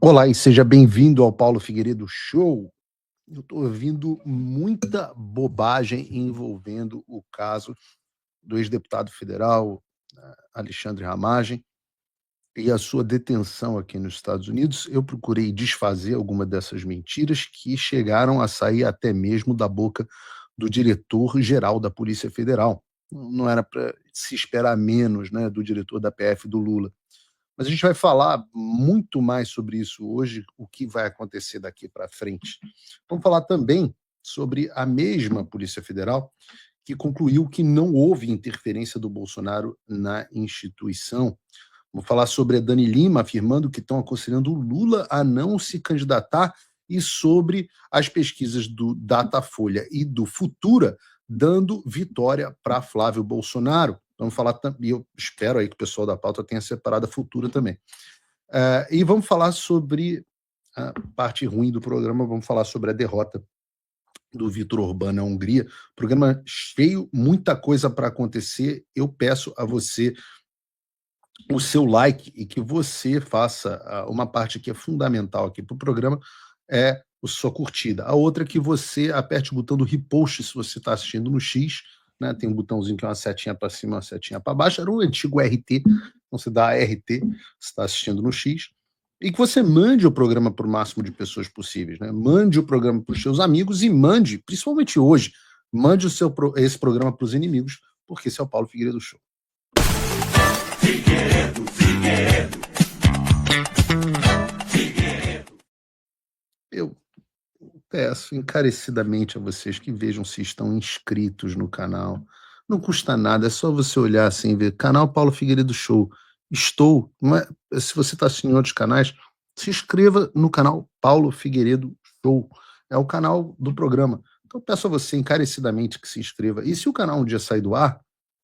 Olá e seja bem-vindo ao Paulo Figueiredo Show. Eu estou ouvindo muita bobagem envolvendo o caso do ex-deputado federal Alexandre Ramagem e a sua detenção aqui nos Estados Unidos. Eu procurei desfazer alguma dessas mentiras que chegaram a sair até mesmo da boca do diretor-geral da Polícia Federal. Não era para se esperar menos, né, do diretor da PF do Lula. Mas a gente vai falar muito mais sobre isso hoje, o que vai acontecer daqui para frente. Vamos falar também sobre a mesma Polícia Federal que concluiu que não houve interferência do Bolsonaro na instituição. Vamos falar sobre a Dani Lima afirmando que estão aconselhando o Lula a não se candidatar e sobre as pesquisas do Datafolha e do Futura dando vitória para Flávio Bolsonaro. Vamos falar também, eu espero aí que o pessoal da pauta tenha separado a Futura também. E vamos falar sobre a parte ruim do programa, vamos falar sobre a derrota do Vítor Orbán na Hungria. Programa cheio, muita coisa para acontecer. Eu peço a você o seu like e que você faça uma parte que é fundamental aqui para o programa, é a sua curtida. A outra é que você aperte o botão do repost se você está assistindo no X, né? Tem um botãozinho que é uma setinha para cima, uma setinha para baixo, era o antigo RT, então você dá RT, se está assistindo no X, e que você mande o programa para o máximo de pessoas possíveis, né? Mande o programa para os seus amigos e mande, principalmente hoje, mande esse programa para os inimigos, porque esse é o Paulo Figueiredo Show. Figueiredo, Figueiredo. Figueiredo. Eu peço encarecidamente a vocês que vejam se estão inscritos no canal. Não custa nada, é só você olhar assim, ver canal Paulo Figueiredo Show. Estou, se você está assistindo em outros canais, se inscreva no canal Paulo Figueiredo Show. É o canal do programa. Então peço a você encarecidamente que se inscreva. E se o canal um dia sair do ar,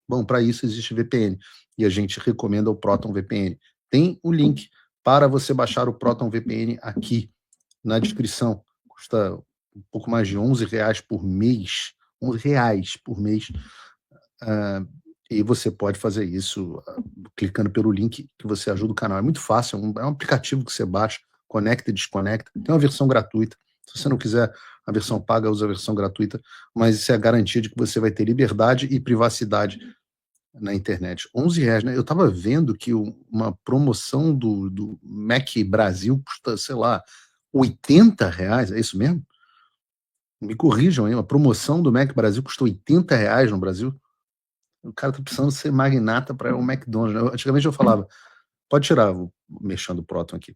bom, para isso existe VPN. E a gente recomenda o Proton VPN. Tem o link para você baixar o Proton VPN aqui na descrição. Custa um pouco mais de R$11 por mês. R$11 por mês. E você pode fazer isso clicando pelo link que você ajuda o canal. É muito fácil, é um aplicativo que você baixa, conecta e desconecta. Tem uma versão gratuita. Se você não quiser a versão paga, usa a versão gratuita, mas isso é a garantia de que você vai ter liberdade e privacidade na internet. R$11, né? Eu estava vendo que uma promoção do Mac Brasil custa, sei lá, R$80, é isso mesmo? Me corrijam aí, uma promoção do Mac Brasil custa R$80 no Brasil. O cara tá precisando ser magnata para um McDonald's. Antigamente eu falava, pode tirar o mexendo o Proton aqui.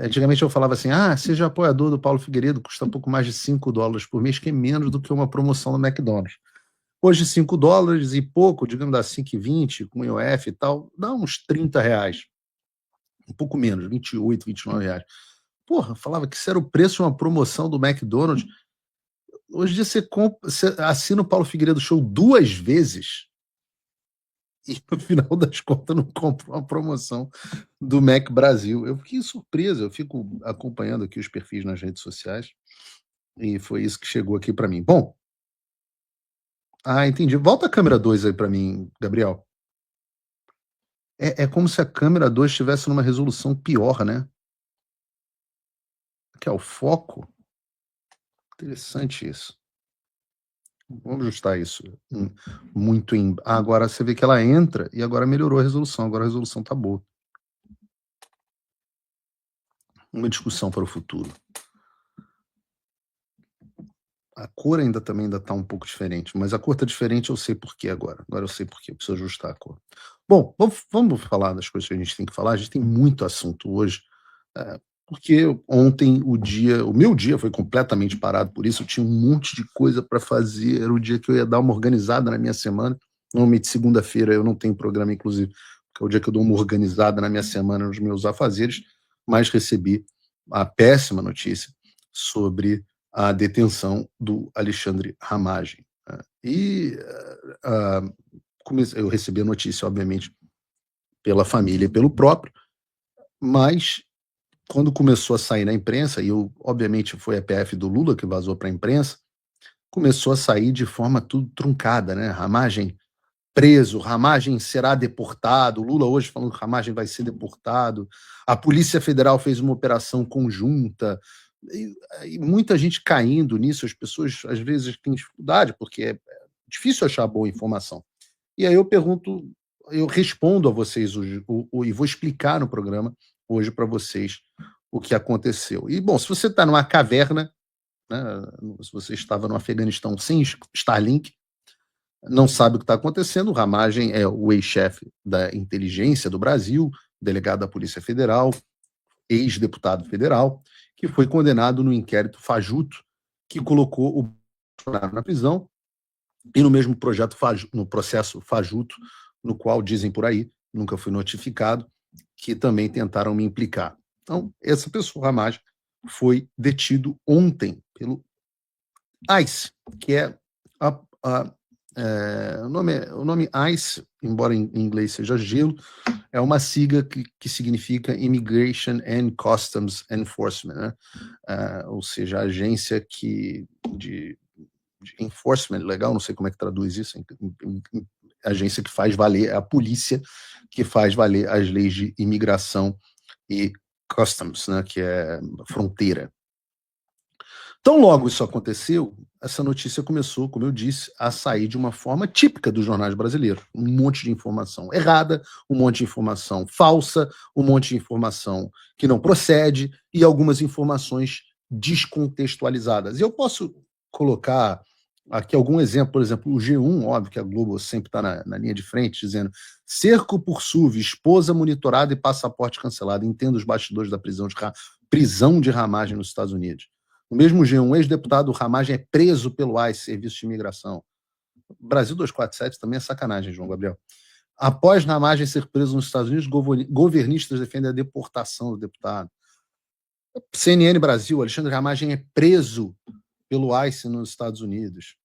Antigamente eu falava assim, seja apoiador do Paulo Figueiredo, custa um pouco mais de $5 por mês, que é menos do que uma promoção do McDonald's. Hoje $5 e pouco, digamos da 5,20 com IOF e tal, dá uns R$30. Um pouco menos, R$28, R$29. Porra, falava que isso era o preço de uma promoção do McDonald's. Hoje em dia você assina o Paulo Figueiredo Show 2 vezes e no final das contas não compra uma promoção do Mac Brasil. Eu fiquei surpreso, eu fico acompanhando aqui os perfis nas redes sociais e foi isso que chegou aqui para mim. Bom, entendi. Volta a câmera 2 aí para mim, Gabriel. É como se a câmera 2 estivesse numa resolução pior, né? Que é o foco. Interessante isso. Vamos ajustar isso. Muito em. Agora você vê que ela entra e agora melhorou a resolução. Agora a resolução tá boa. Uma discussão para o futuro. A cor ainda tá um pouco diferente, mas a cor tá diferente, eu sei por quê agora. Agora eu sei por quê, eu preciso ajustar a cor. Bom, vamos falar das coisas que a gente tem que falar. A gente tem muito assunto hoje, porque ontem o meu dia foi completamente parado, por isso eu tinha um monte de coisa para fazer. Era o dia que eu ia dar uma organizada na minha semana. Normalmente segunda-feira eu não tenho programa, inclusive, porque é o dia que eu dou uma organizada na minha semana nos meus afazeres, mas recebi a péssima notícia sobre a detenção do Alexandre Ramagem. E eu recebi a notícia, obviamente, pela família e pelo próprio, mas quando começou a sair na imprensa, e obviamente foi a PF do Lula que vazou para a imprensa, começou a sair de forma tudo truncada, né? Ramagem preso, Ramagem será deportado, Lula hoje falando que Ramagem vai ser deportado, a Polícia Federal fez uma operação conjunta, e muita gente caindo nisso, as pessoas às vezes têm dificuldade, porque é difícil achar boa informação. E aí eu pergunto, eu respondo a vocês hoje, e vou explicar no programa hoje para vocês o que aconteceu. E, bom, se você está numa caverna, né, se você estava no Afeganistão sem Starlink, não sabe o que está acontecendo, o Ramagem é o ex-chefe da inteligência do Brasil, delegado da Polícia Federal, ex-deputado federal, que foi condenado no inquérito fajuto, que colocou o Bolsonaro na prisão, e no mesmo no processo fajuto, no qual dizem por aí, nunca fui notificado, que também tentaram me implicar. Então, essa pessoa, Ramagem, foi detido ontem pelo ICE, que é o nome ICE, embora em inglês seja gelo, é uma sigla que significa Immigration and Customs Enforcement, né? Ou seja, a agência de enforcement legal, não sei como é que traduz isso, agência que faz valer, a polícia que faz valer as leis de imigração e customs, né, que é fronteira. Tão logo isso aconteceu, essa notícia começou, como eu disse, a sair de uma forma típica dos jornais brasileiros. Um monte de informação errada, um monte de informação falsa, um monte de informação que não procede e algumas informações descontextualizadas. E eu posso colocar aqui algum exemplo, por exemplo, o G1, óbvio que a Globo sempre está na linha de frente, dizendo: cerco por SUV, esposa monitorada e passaporte cancelado. Entenda os bastidores da prisão de Ramagem nos Estados Unidos. No mesmo G1, ex-deputado Ramagem é preso pelo ICE, Serviço de Imigração. Brasil 247 também é sacanagem, João Gabriel. Após Ramagem ser preso nos Estados Unidos, governistas defendem a deportação do deputado. CNN Brasil, Alexandre Ramagem é preso pelo ICE nos Estados Unidos.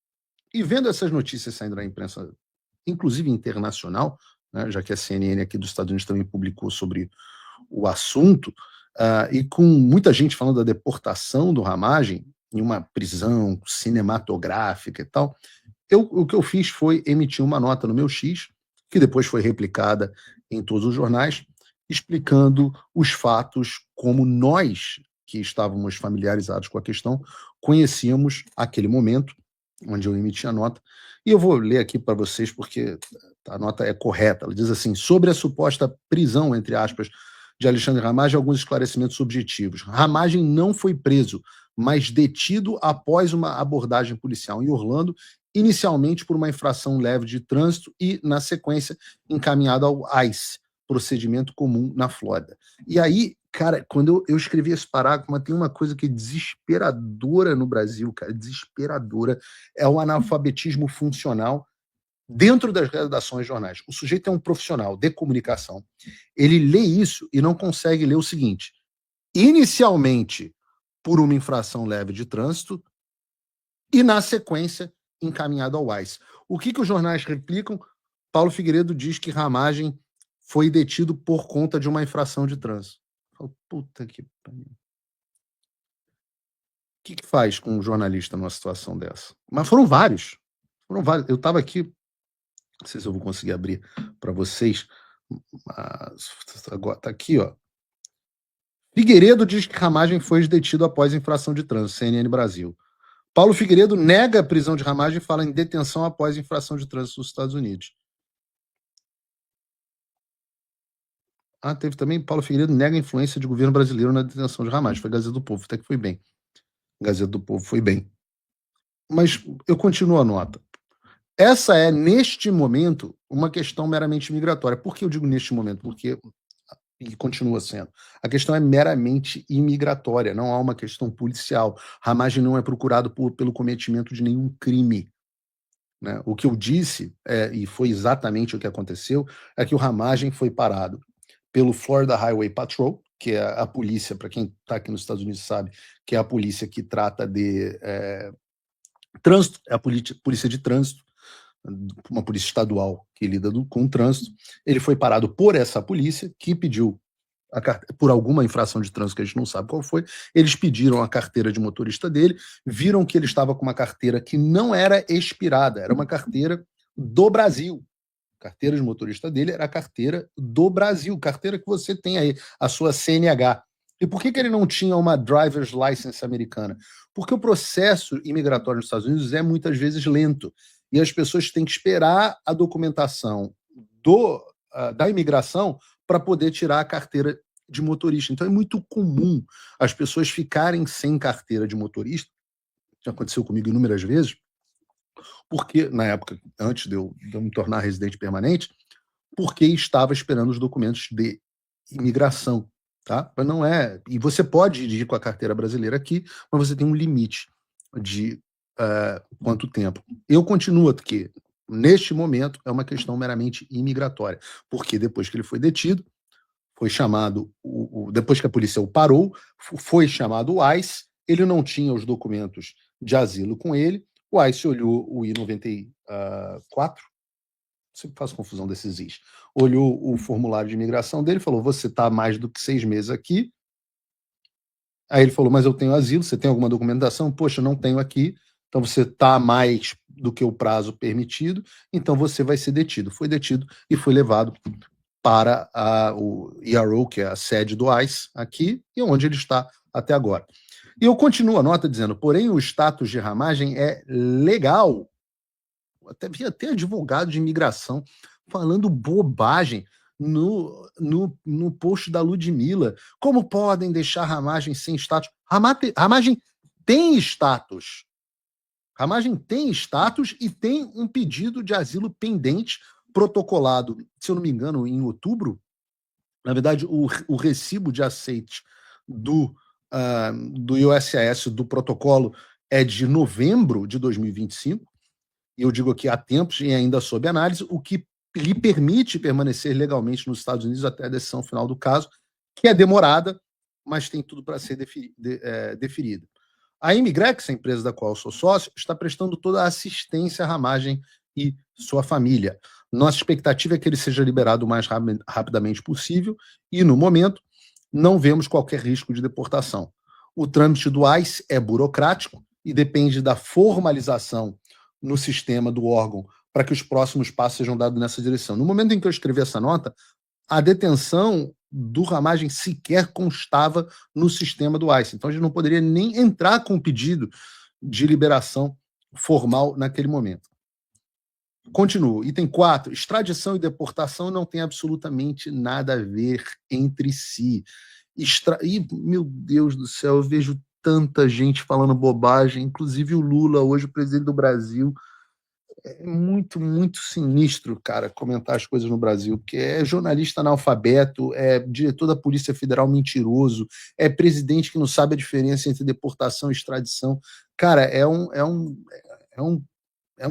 E vendo essas notícias saindo da imprensa, inclusive internacional, né, já que a CNN aqui dos Estados Unidos também publicou sobre o assunto, e com muita gente falando da deportação do Ramagem, em uma prisão cinematográfica e tal, o que eu fiz foi emitir uma nota no meu X, que depois foi replicada em todos os jornais, explicando os fatos como nós, que estávamos familiarizados com a questão, conhecíamos aquele momento onde eu emiti a nota. E eu vou ler aqui para vocês, porque a nota é correta. Ela diz assim: sobre a suposta prisão, entre aspas, de Alexandre Ramagem, alguns esclarecimentos subjetivos. Ramagem não foi preso, mas detido após uma abordagem policial em Orlando, inicialmente por uma infração leve de trânsito e, na sequência, encaminhado ao ICE, procedimento comum na Flórida. E aí, cara, quando eu escrevi esse parágrafo, mas tem uma coisa que é desesperadora no Brasil, cara, desesperadora, é o analfabetismo funcional dentro das redações de jornais. O sujeito é um profissional de comunicação, ele lê isso e não consegue ler o seguinte: inicialmente por uma infração leve de trânsito e, na sequência, encaminhado ao ICE. O que os jornais replicam? Paulo Figueiredo diz que Ramagem foi detido por conta de uma infração de trânsito. Puta que pariu. O que faz com um jornalista numa situação dessa? Mas foram vários. Eu estava aqui, não sei se eu vou conseguir abrir para vocês, mas agora está aqui, ó. Figueiredo diz que Ramagem foi detido após infração de trânsito, CNN Brasil. Paulo Figueiredo nega a prisão de Ramagem e fala em detenção após infração de trânsito nos Estados Unidos. Teve também Paulo Figueiredo nega a influência de governo brasileiro na detenção de Ramagem. Foi Gazeta do Povo, até que foi bem. Gazeta do Povo foi bem. Mas eu continuo a nota. Essa é, neste momento, uma questão meramente migratória. Por que eu digo neste momento? Porque, e continua sendo, a questão é meramente imigratória, não há uma questão policial. Ramagem não é procurado pelo cometimento de nenhum crime. Né? O que eu disse, e foi exatamente o que aconteceu, é que o Ramagem foi parado pelo Florida Highway Patrol, que é a polícia, para quem está aqui nos Estados Unidos sabe, que é a polícia que trata de trânsito, é a polícia de trânsito, uma polícia estadual que lida com o trânsito. Ele foi parado por essa polícia, que pediu por alguma infração de trânsito que a gente não sabe qual foi. Eles pediram a carteira de motorista dele, viram que ele estava com uma carteira que não era expirada, era uma carteira do Brasil. Carteira de motorista dele era a carteira do Brasil, carteira que você tem aí, a sua CNH. E por que ele não tinha uma driver's license americana? Porque o processo imigratório nos Estados Unidos é muitas vezes lento. E as pessoas têm que esperar a documentação da imigração para poder tirar a carteira de motorista. Então é muito comum as pessoas ficarem sem carteira de motorista. Já aconteceu comigo inúmeras vezes, porque na época, antes de eu me tornar residente permanente, porque estava esperando os documentos de imigração, tá? Mas não é. E você pode dirigir com a carteira brasileira aqui, mas você tem um limite de quanto tempo. Eu continuo aqui. Neste momento, é uma questão meramente imigratória, porque depois que ele foi detido, foi chamado, depois que a polícia o parou, foi chamado o ICE, ele não tinha os documentos de asilo com ele, o ICE olhou o I-94, sempre faço confusão desses Is, olhou o formulário de imigração dele, falou, você está há mais do que 6 meses aqui, aí ele falou, mas eu tenho asilo, você tem alguma documentação? Poxa, não tenho aqui, então você está a mais do que o prazo permitido, então você vai ser detido. Foi detido e foi levado para o ERO, que é a sede do ICE aqui, e onde ele está até agora. E eu continuo a nota dizendo, porém o status de ramagem é legal. Até vi até advogado de imigração falando bobagem no post da Ludmilla. Como podem deixar ramagem sem status? Ramagem tem status. Ramagem tem status e tem um pedido de asilo pendente protocolado, se eu não me engano, em outubro. Na verdade, o recibo de aceite do USCIS do protocolo é de novembro de 2025, e eu digo aqui há tempos e ainda sob análise, o que lhe permite permanecer legalmente nos Estados Unidos até a decisão final do caso, que é demorada, mas tem tudo para ser deferida. A Imigrex, a empresa da qual eu sou sócio, está prestando toda a assistência à Ramagem e sua família. Nossa expectativa é que ele seja liberado o mais rapidamente possível e, no momento, não vemos qualquer risco de deportação. O trâmite do ICE é burocrático e depende da formalização no sistema do órgão para que os próximos passos sejam dados nessa direção. No momento em que eu escrevi essa nota, a detenção do Ramagem sequer constava no sistema do ICE. Então, a gente não poderia nem entrar com pedido de liberação formal naquele momento. Continuo. Item 4. Extradição e deportação não têm absolutamente nada a ver entre si. E, meu Deus do céu, eu vejo tanta gente falando bobagem, inclusive o Lula, hoje o presidente do Brasil. É muito, muito sinistro, cara, comentar as coisas no Brasil, porque é jornalista analfabeto, é diretor da Polícia Federal mentiroso, é presidente que não sabe a diferença entre deportação e extradição. Cara, é um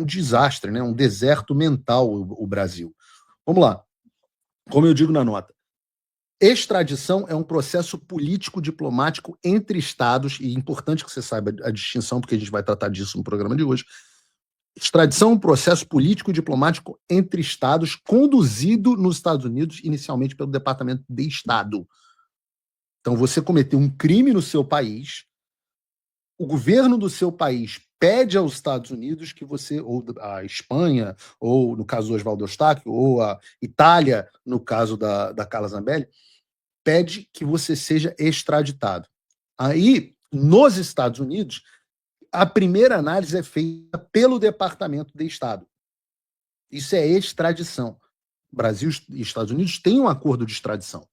desastre, né? Um deserto mental o Brasil. Vamos lá. Como eu digo na nota, extradição é um processo político-diplomático entre estados, e é importante que você saiba a distinção, porque a gente vai tratar disso no programa de hoje. Extradição é um processo político e diplomático entre estados, conduzido nos Estados Unidos, inicialmente pelo Departamento de Estado. Então, você cometeu um crime no seu país, o governo do seu país pede aos Estados Unidos que você, ou a Espanha, ou no caso do Oswaldo Eustáquio, ou a Itália, no caso da Carla Zambelli, pede que você seja extraditado. Aí, nos Estados Unidos, a primeira análise é feita pelo Departamento de Estado. Isso é extradição. Brasil e Estados Unidos têm um acordo de extradição.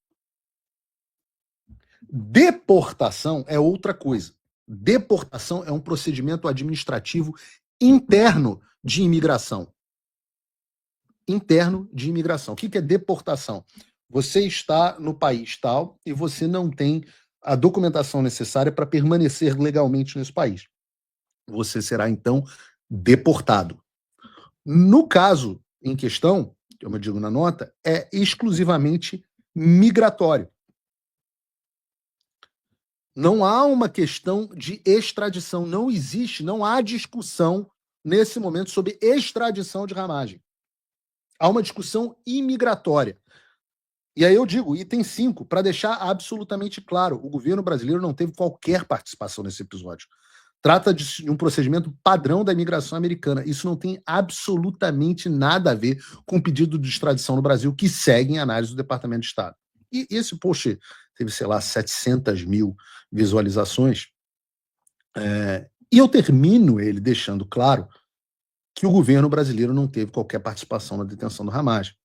Deportação é outra coisa. Deportação é um procedimento administrativo interno de imigração. Interno de imigração. O que é deportação? Você está no país tal e você não tem a documentação necessária para permanecer legalmente nesse país. Você será, então, deportado. No caso em questão, como eu digo na nota, é exclusivamente migratório. Não há uma questão de extradição, não existe, não há discussão nesse momento sobre extradição de Ramagem. Há uma discussão imigratória. E aí eu digo, item 5, para deixar absolutamente claro, o governo brasileiro não teve qualquer participação nesse episódio. Trata de um procedimento padrão da imigração americana. Isso não tem absolutamente nada a ver com o pedido de extradição no Brasil, que segue em análise do Departamento de Estado. E esse post teve, sei lá, 700 mil visualizações. E eu termino ele deixando claro que o governo brasileiro não teve qualquer participação na detenção do Ramagem.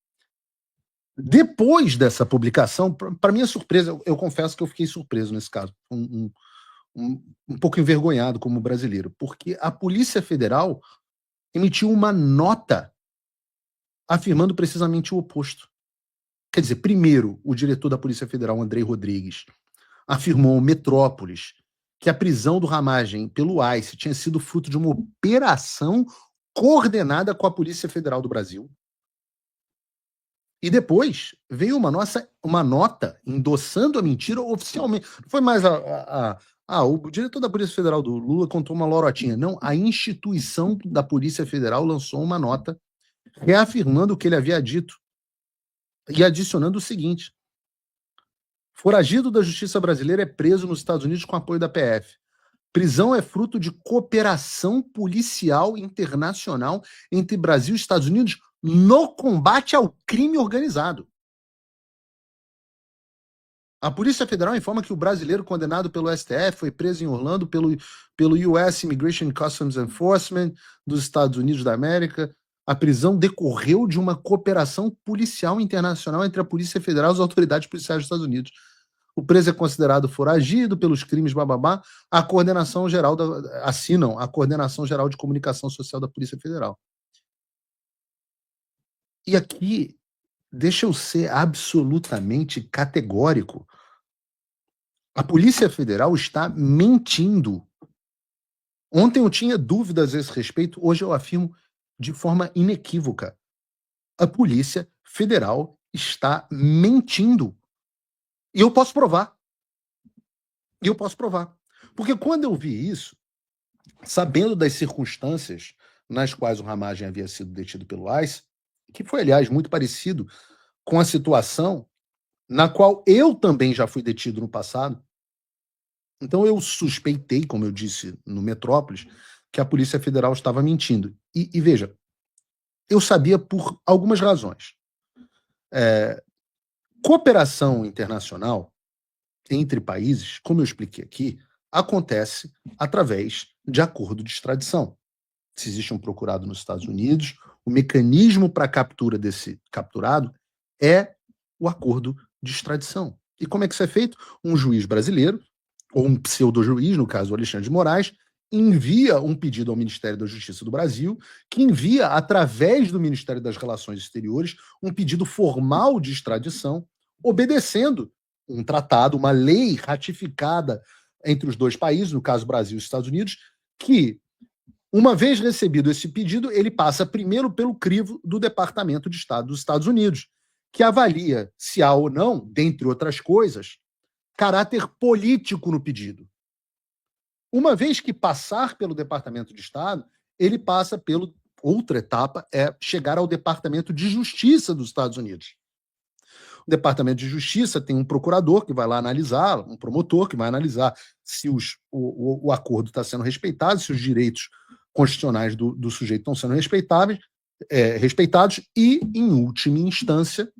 Depois dessa publicação, para minha surpresa, eu confesso que eu fiquei surpreso nesse caso, um pouco envergonhado como brasileiro, porque a Polícia Federal emitiu uma nota afirmando precisamente o oposto. Quer dizer, primeiro, o diretor da Polícia Federal, Andrei Rodrigues, afirmou ao Metrópolis que a prisão do Ramagem pelo ICE tinha sido fruto de uma operação coordenada com a Polícia Federal do Brasil. E depois veio uma nota endossando a mentira oficialmente. Não foi mais o diretor da Polícia Federal do Lula contou uma lorotinha. Não, a instituição da Polícia Federal lançou uma nota reafirmando o que ele havia dito e adicionando o seguinte: foragido da justiça brasileira é preso nos Estados Unidos com apoio da PF. Prisão é fruto de cooperação policial internacional entre Brasil e Estados Unidos no combate ao crime organizado. A Polícia Federal informa que o brasileiro condenado pelo STF foi preso em Orlando pelo US Immigration and Customs Enforcement dos Estados Unidos da América. A prisão decorreu de uma cooperação policial internacional entre a Polícia Federal e as autoridades policiais dos Estados Unidos. O preso é considerado foragido pelos crimes bababá. Assinam a Coordenação Geral de Comunicação Social da Polícia Federal. E aqui, deixa eu ser absolutamente categórico. A Polícia Federal está mentindo. Ontem eu tinha dúvidas a esse respeito, hoje eu afirmo de forma inequívoca. A Polícia Federal está mentindo. E eu posso provar. Porque quando eu vi isso, sabendo das circunstâncias nas quais o Ramagem havia sido detido pelo ICE, que foi, aliás, muito parecido com a situação na qual eu também já fui detido no passado. Então eu suspeitei, como eu disse no Metrópolis, que a Polícia Federal estava mentindo. E veja, eu sabia por algumas razões. Cooperação internacional entre países, como eu expliquei aqui, acontece através de acordo de extradição. Se existe um procurado nos Estados Unidos, o mecanismo para a captura desse capturado é o acordo de extradição. E como é que isso é feito? Um juiz brasileiro, ou um pseudo-juiz, no caso o Alexandre de Moraes, envia um pedido ao Ministério da Justiça do Brasil, que envia, através do Ministério das Relações Exteriores, um pedido formal de extradição, obedecendo um tratado, uma lei ratificada entre os dois países, no caso Brasil e Estados Unidos, que, uma vez recebido esse pedido, ele passa primeiro pelo crivo do Departamento de Estado dos Estados Unidos, que avalia se há ou não, dentre outras coisas, caráter político no pedido. Uma vez que passar pelo Departamento de Estado, ele passa pela outra etapa, é chegar ao Departamento de Justiça dos Estados Unidos. O Departamento de Justiça tem um procurador que vai lá analisar, um promotor que vai analisar se o acordo está sendo respeitado, se os direitos constitucionais do sujeito estão sendo respeitados e, em última instância,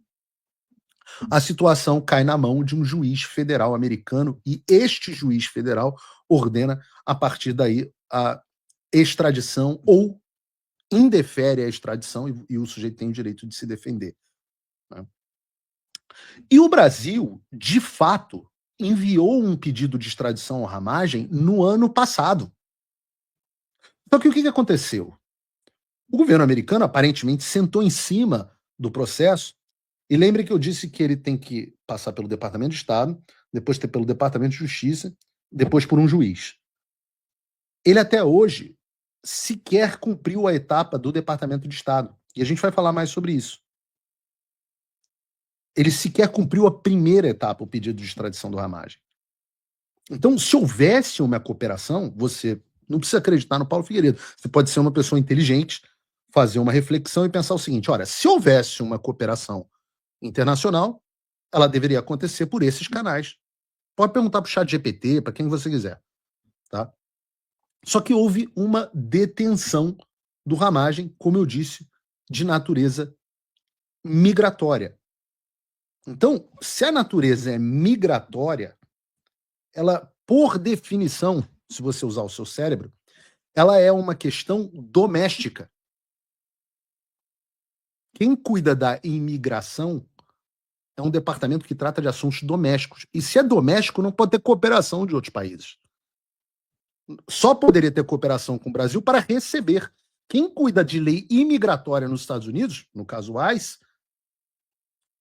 a situação cai na mão de um juiz federal americano e este juiz federal ordena, a partir daí, a extradição ou indefere a extradição e o sujeito tem o direito de se defender. Né? E o Brasil, de fato, enviou um pedido de extradição ao Ramagem no ano passado. Só que o que aconteceu? O governo americano aparentemente sentou em cima do processo. E lembre que eu disse que ele tem que passar pelo Departamento de Estado, depois ter pelo Departamento de Justiça, depois por um juiz. Ele até hoje sequer cumpriu a etapa do Departamento de Estado. E a gente vai falar mais sobre isso. Ele sequer cumpriu a primeira etapa, o pedido de extradição do Ramagem. Então, se houvesse uma cooperação, você não precisa acreditar no Paulo Figueiredo. Você pode ser uma pessoa inteligente, fazer uma reflexão e pensar o seguinte: olha, se houvesse uma cooperação internacional, ela deveria acontecer por esses canais. Pode perguntar para o ChatGPT, para quem você quiser. Tá? Só que houve uma detenção do Ramagem, como eu disse, de natureza migratória. Então, se a natureza é migratória, ela, por definição, se você usar o seu cérebro, ela é uma questão doméstica. Quem cuida da imigração é um departamento que trata de assuntos domésticos. E se é doméstico, não pode ter cooperação de outros países. Só poderia ter cooperação com o Brasil para receber. Quem cuida de lei imigratória nos Estados Unidos, no caso o ICE,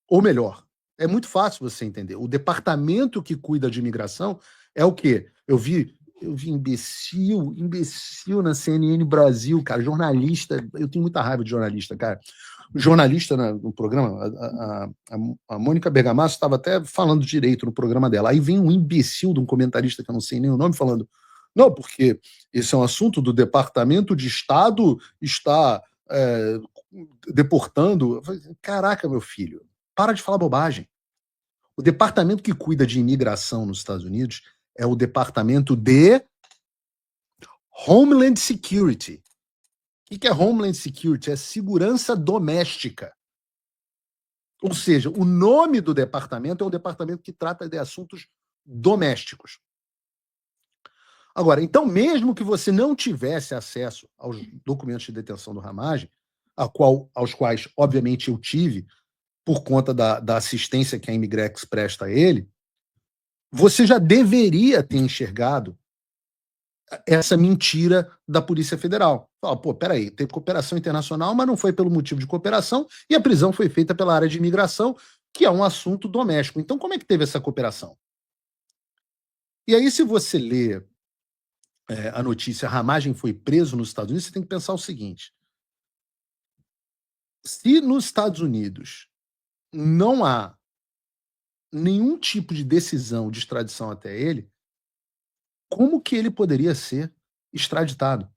ou melhor, é muito fácil você entender. O departamento que cuida de imigração é o quê? Eu vi imbecil na CNN Brasil, cara, jornalista. Eu tenho muita raiva de jornalista, cara. Jornalista no programa, a Mônica Bergamasco estava até falando direito no programa dela. Aí vem um imbecil de um comentarista que eu não sei nem o nome falando: não, porque esse é um assunto do Departamento de Estado está deportando. Caraca, meu filho, para de falar bobagem. O departamento que cuida de imigração nos Estados Unidos é o Departamento de Homeland Security. O que é Homeland Security? É segurança doméstica. Ou seja, o nome do departamento é o departamento que trata de assuntos domésticos. Agora, então, mesmo que você não tivesse acesso aos documentos de detenção do Ramagem, aos quais, obviamente, eu tive, por conta da assistência que a Imigrex presta a ele, você já deveria ter enxergado essa mentira da Polícia Federal. Fala, pô, peraí, teve cooperação internacional, mas não foi pelo motivo de cooperação, e a prisão foi feita pela área de imigração, que é um assunto doméstico. Então, como é que teve essa cooperação? E aí, se você lê a notícia, Ramagem foi preso nos Estados Unidos, você tem que pensar o seguinte: se nos Estados Unidos não há nenhum tipo de decisão de extradição até ele, como que ele poderia ser extraditado?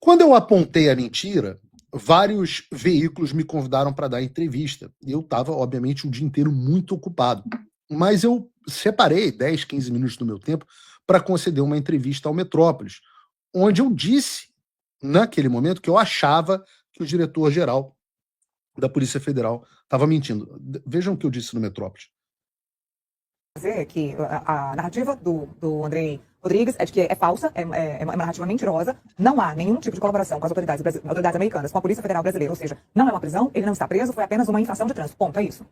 Quando eu apontei a mentira, vários veículos me convidaram para dar entrevista. E eu estava, obviamente, o dia inteiro muito ocupado. Mas eu separei 10, 15 minutos do meu tempo para conceder uma entrevista ao Metrópolis, onde eu disse, naquele momento, que eu achava que o diretor-geral da Polícia Federal estava mentindo. Vejam o que eu disse no Metrópolis. Dizer que a narrativa do Andrei Rodrigues é de que é falsa, é uma narrativa mentirosa, não há nenhum tipo de colaboração com as autoridades americanas, com a Polícia Federal Brasileira, ou seja, não é uma prisão, ele não está preso, foi apenas uma infração de trânsito. Ponto, é isso.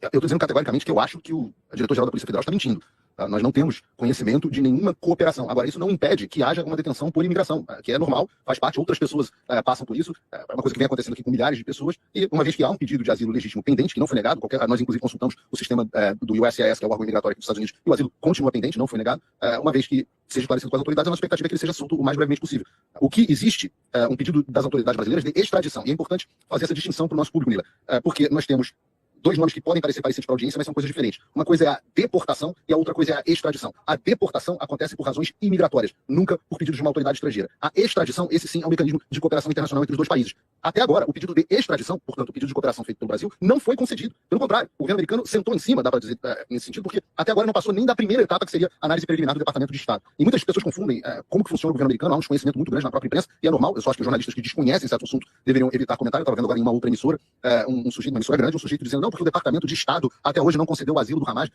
Eu estou dizendo categoricamente que eu acho que o diretor-geral da Polícia Federal está mentindo. Tá? Nós não temos conhecimento de nenhuma cooperação. Agora, isso não impede que haja uma detenção por imigração, que é normal, faz parte, outras pessoas passam por isso, é uma coisa que vem acontecendo aqui com milhares de pessoas, e uma vez que há um pedido de asilo legítimo pendente, que não foi negado, nós inclusive consultamos o sistema do USCIS, que é o órgão imigratório aqui dos Estados Unidos, e o asilo continua pendente, não foi negado, uma vez que seja esclarecido com as autoridades, a nossa expectativa é que ele seja solto o mais brevemente possível. O que existe um pedido das autoridades brasileiras de extradição, e é importante fazer essa distinção para o nosso público, Nila, porque nós temos dois nomes que podem parecer parecidos para a audiência, mas são coisas diferentes. Uma coisa é a deportação e a outra coisa é a extradição. A deportação acontece por razões imigratórias, nunca por pedido de uma autoridade estrangeira. A extradição, esse sim, é um mecanismo de cooperação internacional entre os dois países. Até agora, o pedido de extradição, portanto, o pedido de cooperação feito pelo Brasil, não foi concedido. Pelo contrário, o governo americano sentou em cima, dá para dizer nesse sentido, porque até agora não passou nem da primeira etapa, que seria a análise preliminar do Departamento de Estado. E muitas pessoas confundem como que funciona o governo americano, há um desconhecimento muito grande na própria imprensa, e é normal, eu só acho que os jornalistas que desconhecem certo assunto deveriam evitar comentário. Eu estava vendo agora em uma outra emissora, uma emissora grande, um sujeito dizendo, não, porque o Departamento de Estado até hoje não concedeu o asilo do Ramagem.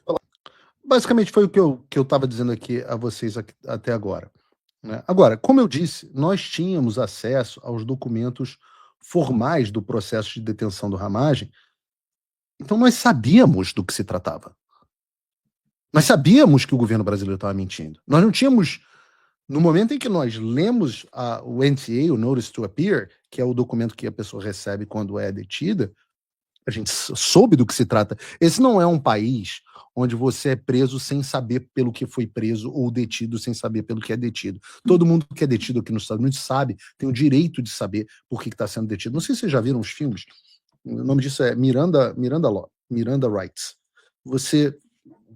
Basicamente foi o que eu estava dizendo aqui a vocês até agora. Né? Agora, como eu disse, nós tínhamos acesso aos documentos formais do processo de detenção do Ramagem, então nós sabíamos do que se tratava. Nós sabíamos que o governo brasileiro estava mentindo. Nós não tínhamos, no momento em que nós lemos o NTA, o Notice to Appear, que é o documento que a pessoa recebe quando é detida, a gente soube do que se trata. Esse não é um país onde você é preso sem saber pelo que foi preso ou detido sem saber pelo que é detido. Todo mundo que é detido aqui nos Estados Unidos sabe, tem o direito de saber por que está sendo detido. Não sei se vocês já viram os filmes. O nome disso é Miranda Law, Miranda Rights. O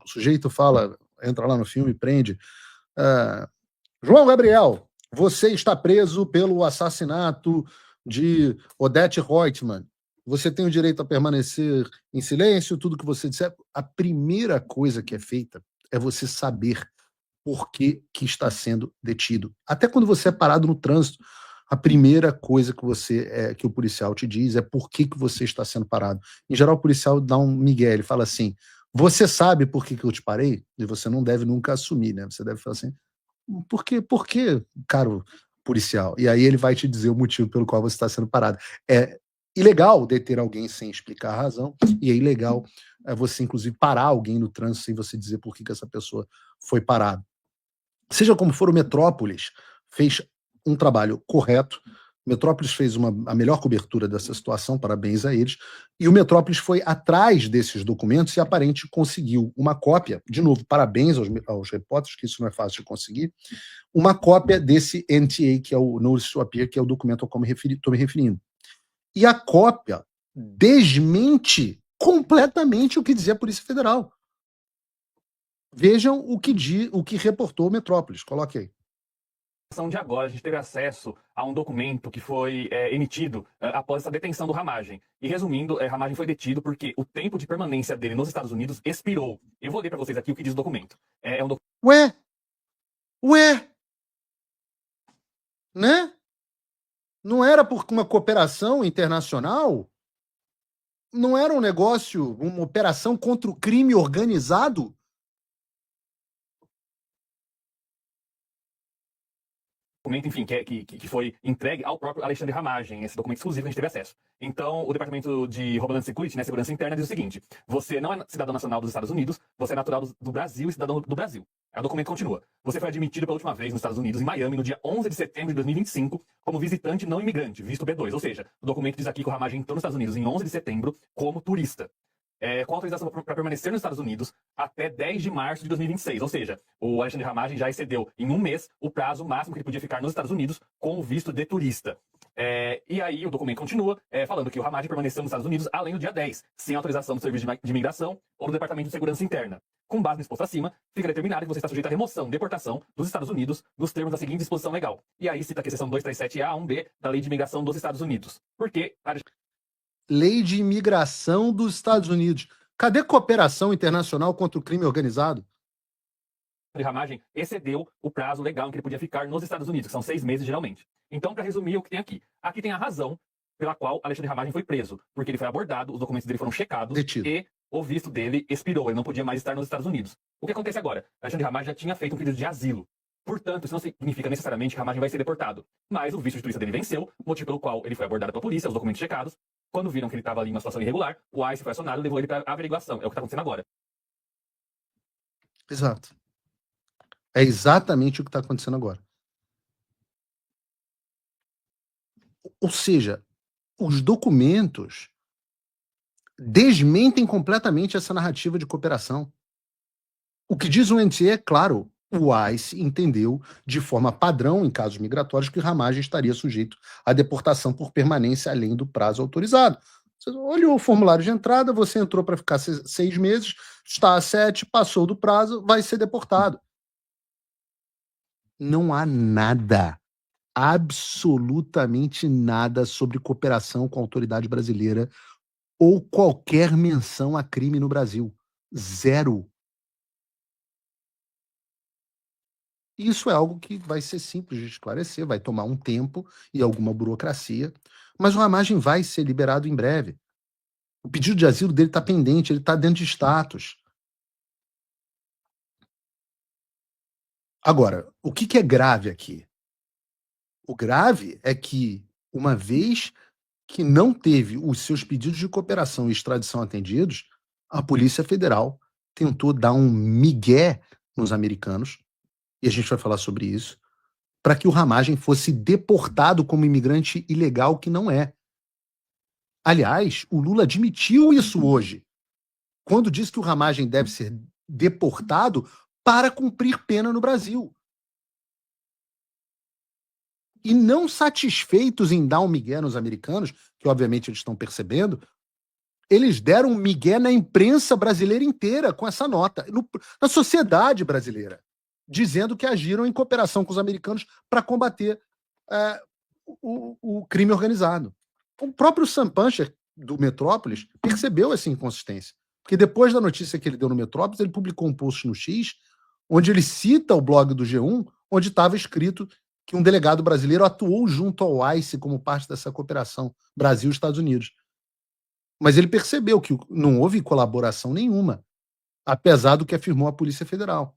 sujeito fala, entra lá no filme, prende. João Gabriel, você está preso pelo assassinato de Odete Reutemann. Você tem o direito a permanecer em silêncio, tudo que você disser. A primeira coisa que é feita é você saber por que está sendo detido. Até quando você é parado no trânsito, a primeira coisa que o policial te diz é por que você está sendo parado. Em geral, o policial dá um migué, ele fala assim: você sabe por que eu te parei? E você não deve nunca assumir, né? Você deve falar assim: por que, caro policial? E aí ele vai te dizer o motivo pelo qual você está sendo parado. É ilegal deter alguém sem explicar a razão, e é ilegal você, inclusive, parar alguém no trânsito sem você dizer por que essa pessoa foi parada. Seja como for, o Metrópolis fez um trabalho correto. O Metrópolis fez a melhor cobertura dessa situação, parabéns a eles. E o Metrópolis foi atrás desses documentos e aparentemente conseguiu uma cópia. De novo, parabéns aos repórteres, que isso não é fácil de conseguir. Uma cópia desse NTA, que é o Notice to Appear, que é o documento ao qual estou me referindo. E a cópia desmente completamente o que dizia a Polícia Federal. Vejam o que reportou o Metrópolis. Coloque aí. De agora, a gente teve acesso a um documento que foi emitido após essa detenção do Ramagem. E resumindo, Ramagem foi detido porque o tempo de permanência dele nos Estados Unidos expirou. Eu vou ler para vocês aqui o que diz o documento. Ué, né? Não era por uma cooperação internacional? Não era um negócio, uma operação contra o crime organizado? Documento, enfim, que foi entregue ao próprio Alexandre Ramagem, esse documento exclusivo que a gente teve acesso. Então, o Departamento de Homeland Security, né, Segurança Interna, diz o seguinte: você não é cidadão nacional dos Estados Unidos, você é natural do Brasil e cidadão do Brasil. Aí o documento continua. Você foi admitido pela última vez nos Estados Unidos, em Miami, no dia 11 de setembro de 2025, como visitante não imigrante, visto B2. Ou seja, o documento diz aqui que o Ramagem entrou nos Estados Unidos em 11 de setembro como turista. Com autorização para permanecer nos Estados Unidos até 10 de março de 2026. Ou seja, o Alexandre Ramagem já excedeu em um mês o prazo máximo que ele podia ficar nos Estados Unidos com o visto de turista. E aí o documento continua falando que o Ramagem permaneceu nos Estados Unidos além do dia 10, sem autorização do Serviço de Imigração ou do Departamento de Segurança Interna. Com base no exposto acima, fica determinado que você está sujeito à remoção, deportação dos Estados Unidos nos termos da seguinte disposição legal. E aí cita aqui a seção 237A, 1B da Lei de Imigração dos Estados Unidos. Porque Lei de Imigração dos Estados Unidos. Cadê cooperação internacional contra o crime organizado? Ramagem excedeu o prazo legal em que ele podia ficar nos Estados Unidos, que são 6 meses geralmente. Então, para resumir o que tem aqui tem a razão pela qual Alexandre Ramagem foi preso, porque ele foi abordado, os documentos dele foram checados Detido. E o visto dele expirou, ele não podia mais estar nos Estados Unidos. O que acontece agora? Alexandre Ramagem já tinha feito um pedido de asilo. Portanto, isso não significa necessariamente que Ramagem vai ser deportado. Mas o visto de turista dele venceu, motivo pelo qual ele foi abordado pela polícia, os documentos checados. Quando viram que ele estava ali em uma situação irregular, o ICE foi acionado e levou ele para averiguação. É o que está acontecendo agora. Exato. É exatamente o que está acontecendo agora. Ou seja, os documentos desmentem completamente essa narrativa de cooperação. O que diz o NTA é claro, o ICE entendeu de forma padrão, em casos migratórios, que Ramagem estaria sujeito à deportação por permanência além do prazo autorizado. Você olhou o formulário de entrada, você entrou para ficar 6 meses, está a 7, passou do prazo, vai ser deportado. Não há nada, absolutamente nada sobre cooperação com a autoridade brasileira ou qualquer menção a crime no Brasil. Zero. Isso é algo que vai ser simples de esclarecer, vai tomar um tempo e alguma burocracia, mas o Ramagem vai ser liberado em breve. O pedido de asilo dele está pendente, ele está dentro de status. Agora, o que é grave aqui? O grave é que, uma vez que não teve os seus pedidos de cooperação e extradição atendidos, a Polícia Federal tentou dar um migué nos americanos, e a gente vai falar sobre isso, para que o Ramagem fosse deportado como imigrante ilegal, que não é. Aliás, o Lula admitiu isso hoje, quando disse que o Ramagem deve ser deportado para cumprir pena no Brasil. E não satisfeitos em dar um migué nos americanos, que obviamente eles estão percebendo, eles deram um migué na imprensa brasileira inteira com essa nota, na sociedade brasileira, dizendo que agiram em cooperação com os americanos para combater o crime organizado. O próprio Sam Puncher, do Metrópolis, percebeu essa inconsistência. Porque depois da notícia que ele deu no Metrópolis, ele publicou um post no X, onde ele cita o blog do G1, onde estava escrito que um delegado brasileiro atuou junto ao ICE como parte dessa cooperação Brasil-Estados Unidos. Mas ele percebeu que não houve colaboração nenhuma, apesar do que afirmou a Polícia Federal.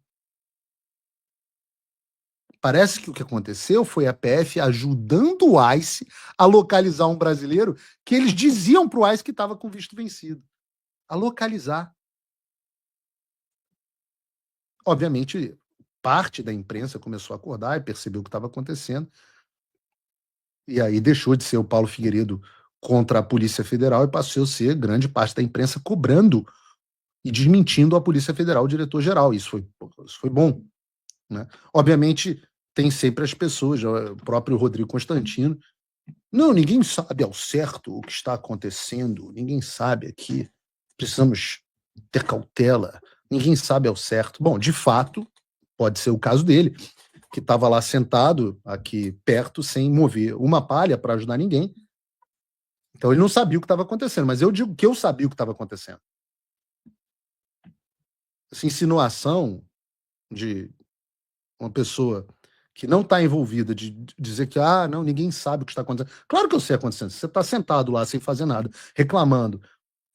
Parece que o que aconteceu foi a PF ajudando o ICE a localizar um brasileiro que eles diziam para o ICE que estava com visto vencido. A localizar. Obviamente, parte da imprensa começou a acordar e percebeu o que estava acontecendo. E aí deixou de ser o Paulo Figueiredo contra a Polícia Federal e passou a ser grande parte da imprensa cobrando e desmentindo a Polícia Federal, o diretor-geral. Isso foi bom. Né? Obviamente, tem sempre as pessoas, o próprio Rodrigo Constantino. Não, ninguém sabe ao certo o que está acontecendo, ninguém sabe aqui. Precisamos ter cautela, ninguém sabe ao certo. Bom, de fato, pode ser o caso dele, que estava lá sentado aqui perto, sem mover uma palha para ajudar ninguém. Então ele não sabia o que estava acontecendo, mas eu digo que eu sabia o que estava acontecendo. Essa insinuação de uma pessoa que não está envolvida, de dizer que, não, ninguém sabe o que está acontecendo. Claro que eu sei o que está acontecendo. Você está sentado lá sem fazer nada, reclamando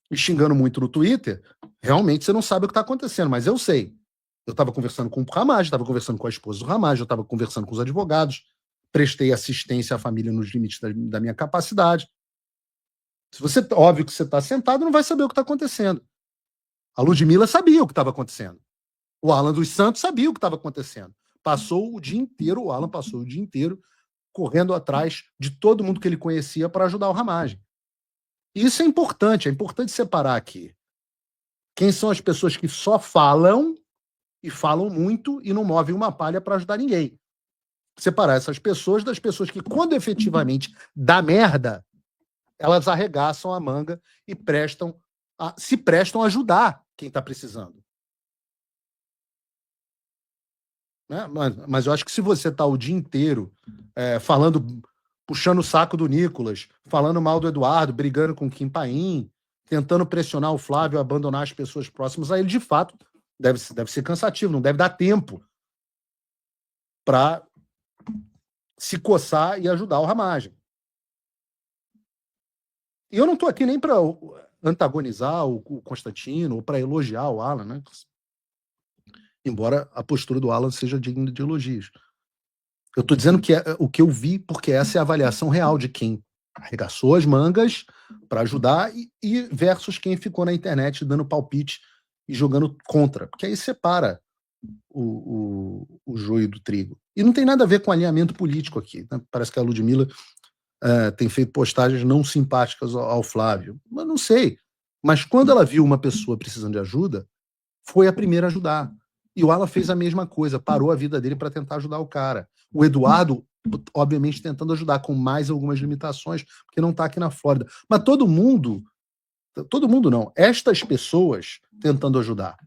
e xingando muito no Twitter, realmente você não sabe o que está acontecendo, mas eu sei. Eu estava conversando com o Ramage, estava conversando com a esposa do Ramage, eu estava conversando com os advogados, prestei assistência à família nos limites da minha capacidade. Se você, óbvio que você está sentado, não vai saber o que está acontecendo. A Ludmilla sabia o que estava acontecendo. O Alan dos Santos sabia o que estava acontecendo. O Alan passou o dia inteiro correndo atrás de todo mundo que ele conhecia para ajudar o Ramage. E isso é importante separar aqui. Quem são as pessoas que só falam e falam muito e não movem uma palha para ajudar ninguém. Separar essas pessoas das pessoas que, quando efetivamente dá merda, elas arregaçam a manga e se prestam a ajudar quem está precisando. Né? Mas eu acho que se você está o dia inteiro puxando o saco do Nicolas, falando mal do Eduardo, brigando com o Kim Paim, tentando pressionar o Flávio a abandonar as pessoas próximas a ele, de fato, deve ser cansativo, não deve dar tempo para se coçar e ajudar o Ramagem. E eu não estou aqui nem para antagonizar o Constantino ou para elogiar o Alan, né? Embora a postura do Alan seja digna de elogios. Eu estou dizendo que é o que eu vi, porque essa é a avaliação real de quem arregaçou as mangas para ajudar e versus quem ficou na internet dando palpite e jogando contra. Porque aí separa o joio do trigo. E não tem nada a ver com alinhamento político aqui. Né? Parece que a Ludmilla tem feito postagens não simpáticas ao Flávio. Mas não sei. Mas quando ela viu uma pessoa precisando de ajuda, foi a primeira a ajudar. E o Alan fez a mesma coisa, parou a vida dele para tentar ajudar o cara. O Eduardo, obviamente, tentando ajudar, com mais algumas limitações, porque não está aqui na Flórida. Mas todo mundo não, estas pessoas tentando ajudar.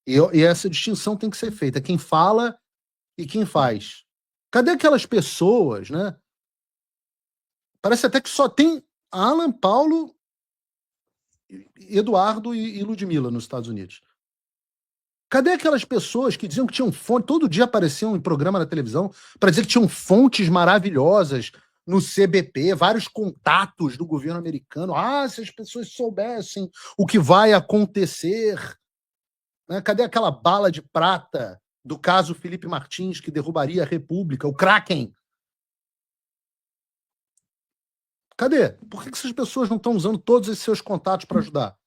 E essa distinção tem que ser feita, quem fala e quem faz. Cadê aquelas pessoas, né? Parece até que só tem Alan, Paulo, Eduardo e Ludmilla nos Estados Unidos. Cadê aquelas pessoas que diziam que tinham fonte, todo dia apareciam em programa na televisão para dizer que tinham fontes maravilhosas no CBP, vários contatos do governo americano. Se as pessoas soubessem o que vai acontecer. Né? Cadê aquela bala de prata do caso Felipe Martins que derrubaria a República, o Kraken? Cadê? Por que essas pessoas não estão usando todos esses seus contatos para ajudar?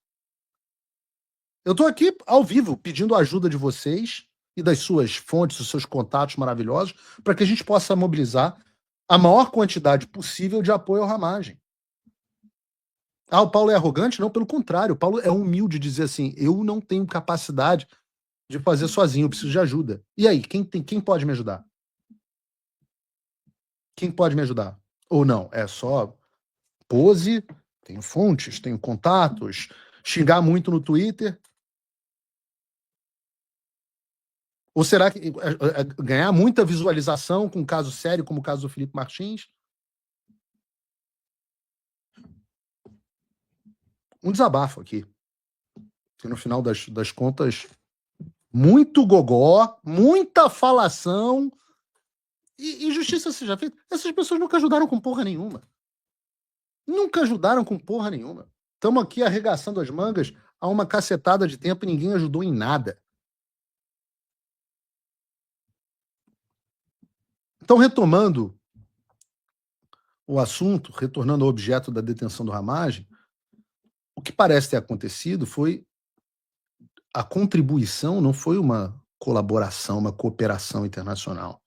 Eu estou aqui ao vivo pedindo a ajuda de vocês e das suas fontes, dos seus contatos maravilhosos, para que a gente possa mobilizar a maior quantidade possível de apoio ao Ramagem. O Paulo é arrogante? Não, pelo contrário. O Paulo é humilde de dizer assim, eu não tenho capacidade de fazer sozinho, eu preciso de ajuda. E aí, quem pode me ajudar? Quem pode me ajudar? Ou não? É só pose, tenho fontes, tenho contatos, xingar muito no Twitter. Ou será que ganhar muita visualização com um caso sério como o caso do Felipe Martins? Um desabafo aqui. Que no final das contas muito gogó, muita falação e justiça seja feita. Essas pessoas nunca ajudaram com porra nenhuma. Nunca ajudaram com porra nenhuma. Estamos aqui arregaçando as mangas há uma cacetada de tempo e ninguém ajudou em nada. Então, retomando o assunto, retornando ao objeto da detenção do Ramagem, o que parece ter acontecido foi a contribuição, não foi uma colaboração, uma cooperação internacional,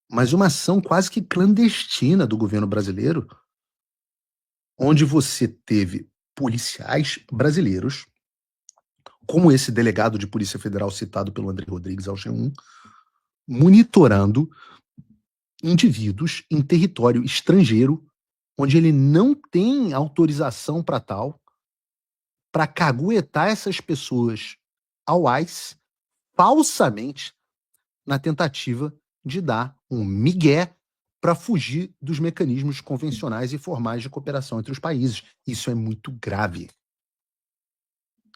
mas uma ação quase que clandestina do governo brasileiro, onde você teve policiais brasileiros, como esse delegado de Polícia Federal citado pelo André Rodrigues ao G1, monitorando indivíduos em território estrangeiro, onde ele não tem autorização para tal, para caguetar essas pessoas ao ICE, falsamente, na tentativa de dar um migué para fugir dos mecanismos convencionais e formais de cooperação entre os países. Isso é muito grave.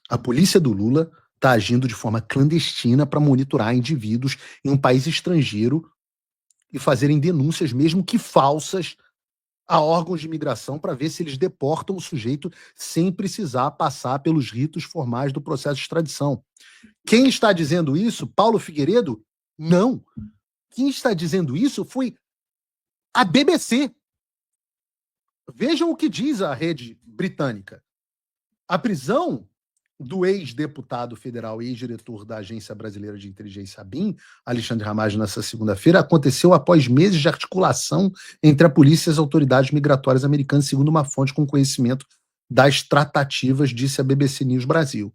A polícia do Lula está agindo de forma clandestina para monitorar indivíduos em um país estrangeiro e fazerem denúncias, mesmo que falsas, a órgãos de imigração para ver se eles deportam o sujeito sem precisar passar pelos ritos formais do processo de extradição. Quem está dizendo isso? Paulo Figueiredo? Não. Quem está dizendo isso foi a BBC. Vejam o que diz a rede britânica. A prisão do ex-deputado federal e ex-diretor da Agência Brasileira de Inteligência, ABIN, Alexandre Ramagem, nessa segunda-feira, aconteceu após meses de articulação entre a polícia e as autoridades migratórias americanas, segundo uma fonte com conhecimento das tratativas, disse a BBC News Brasil.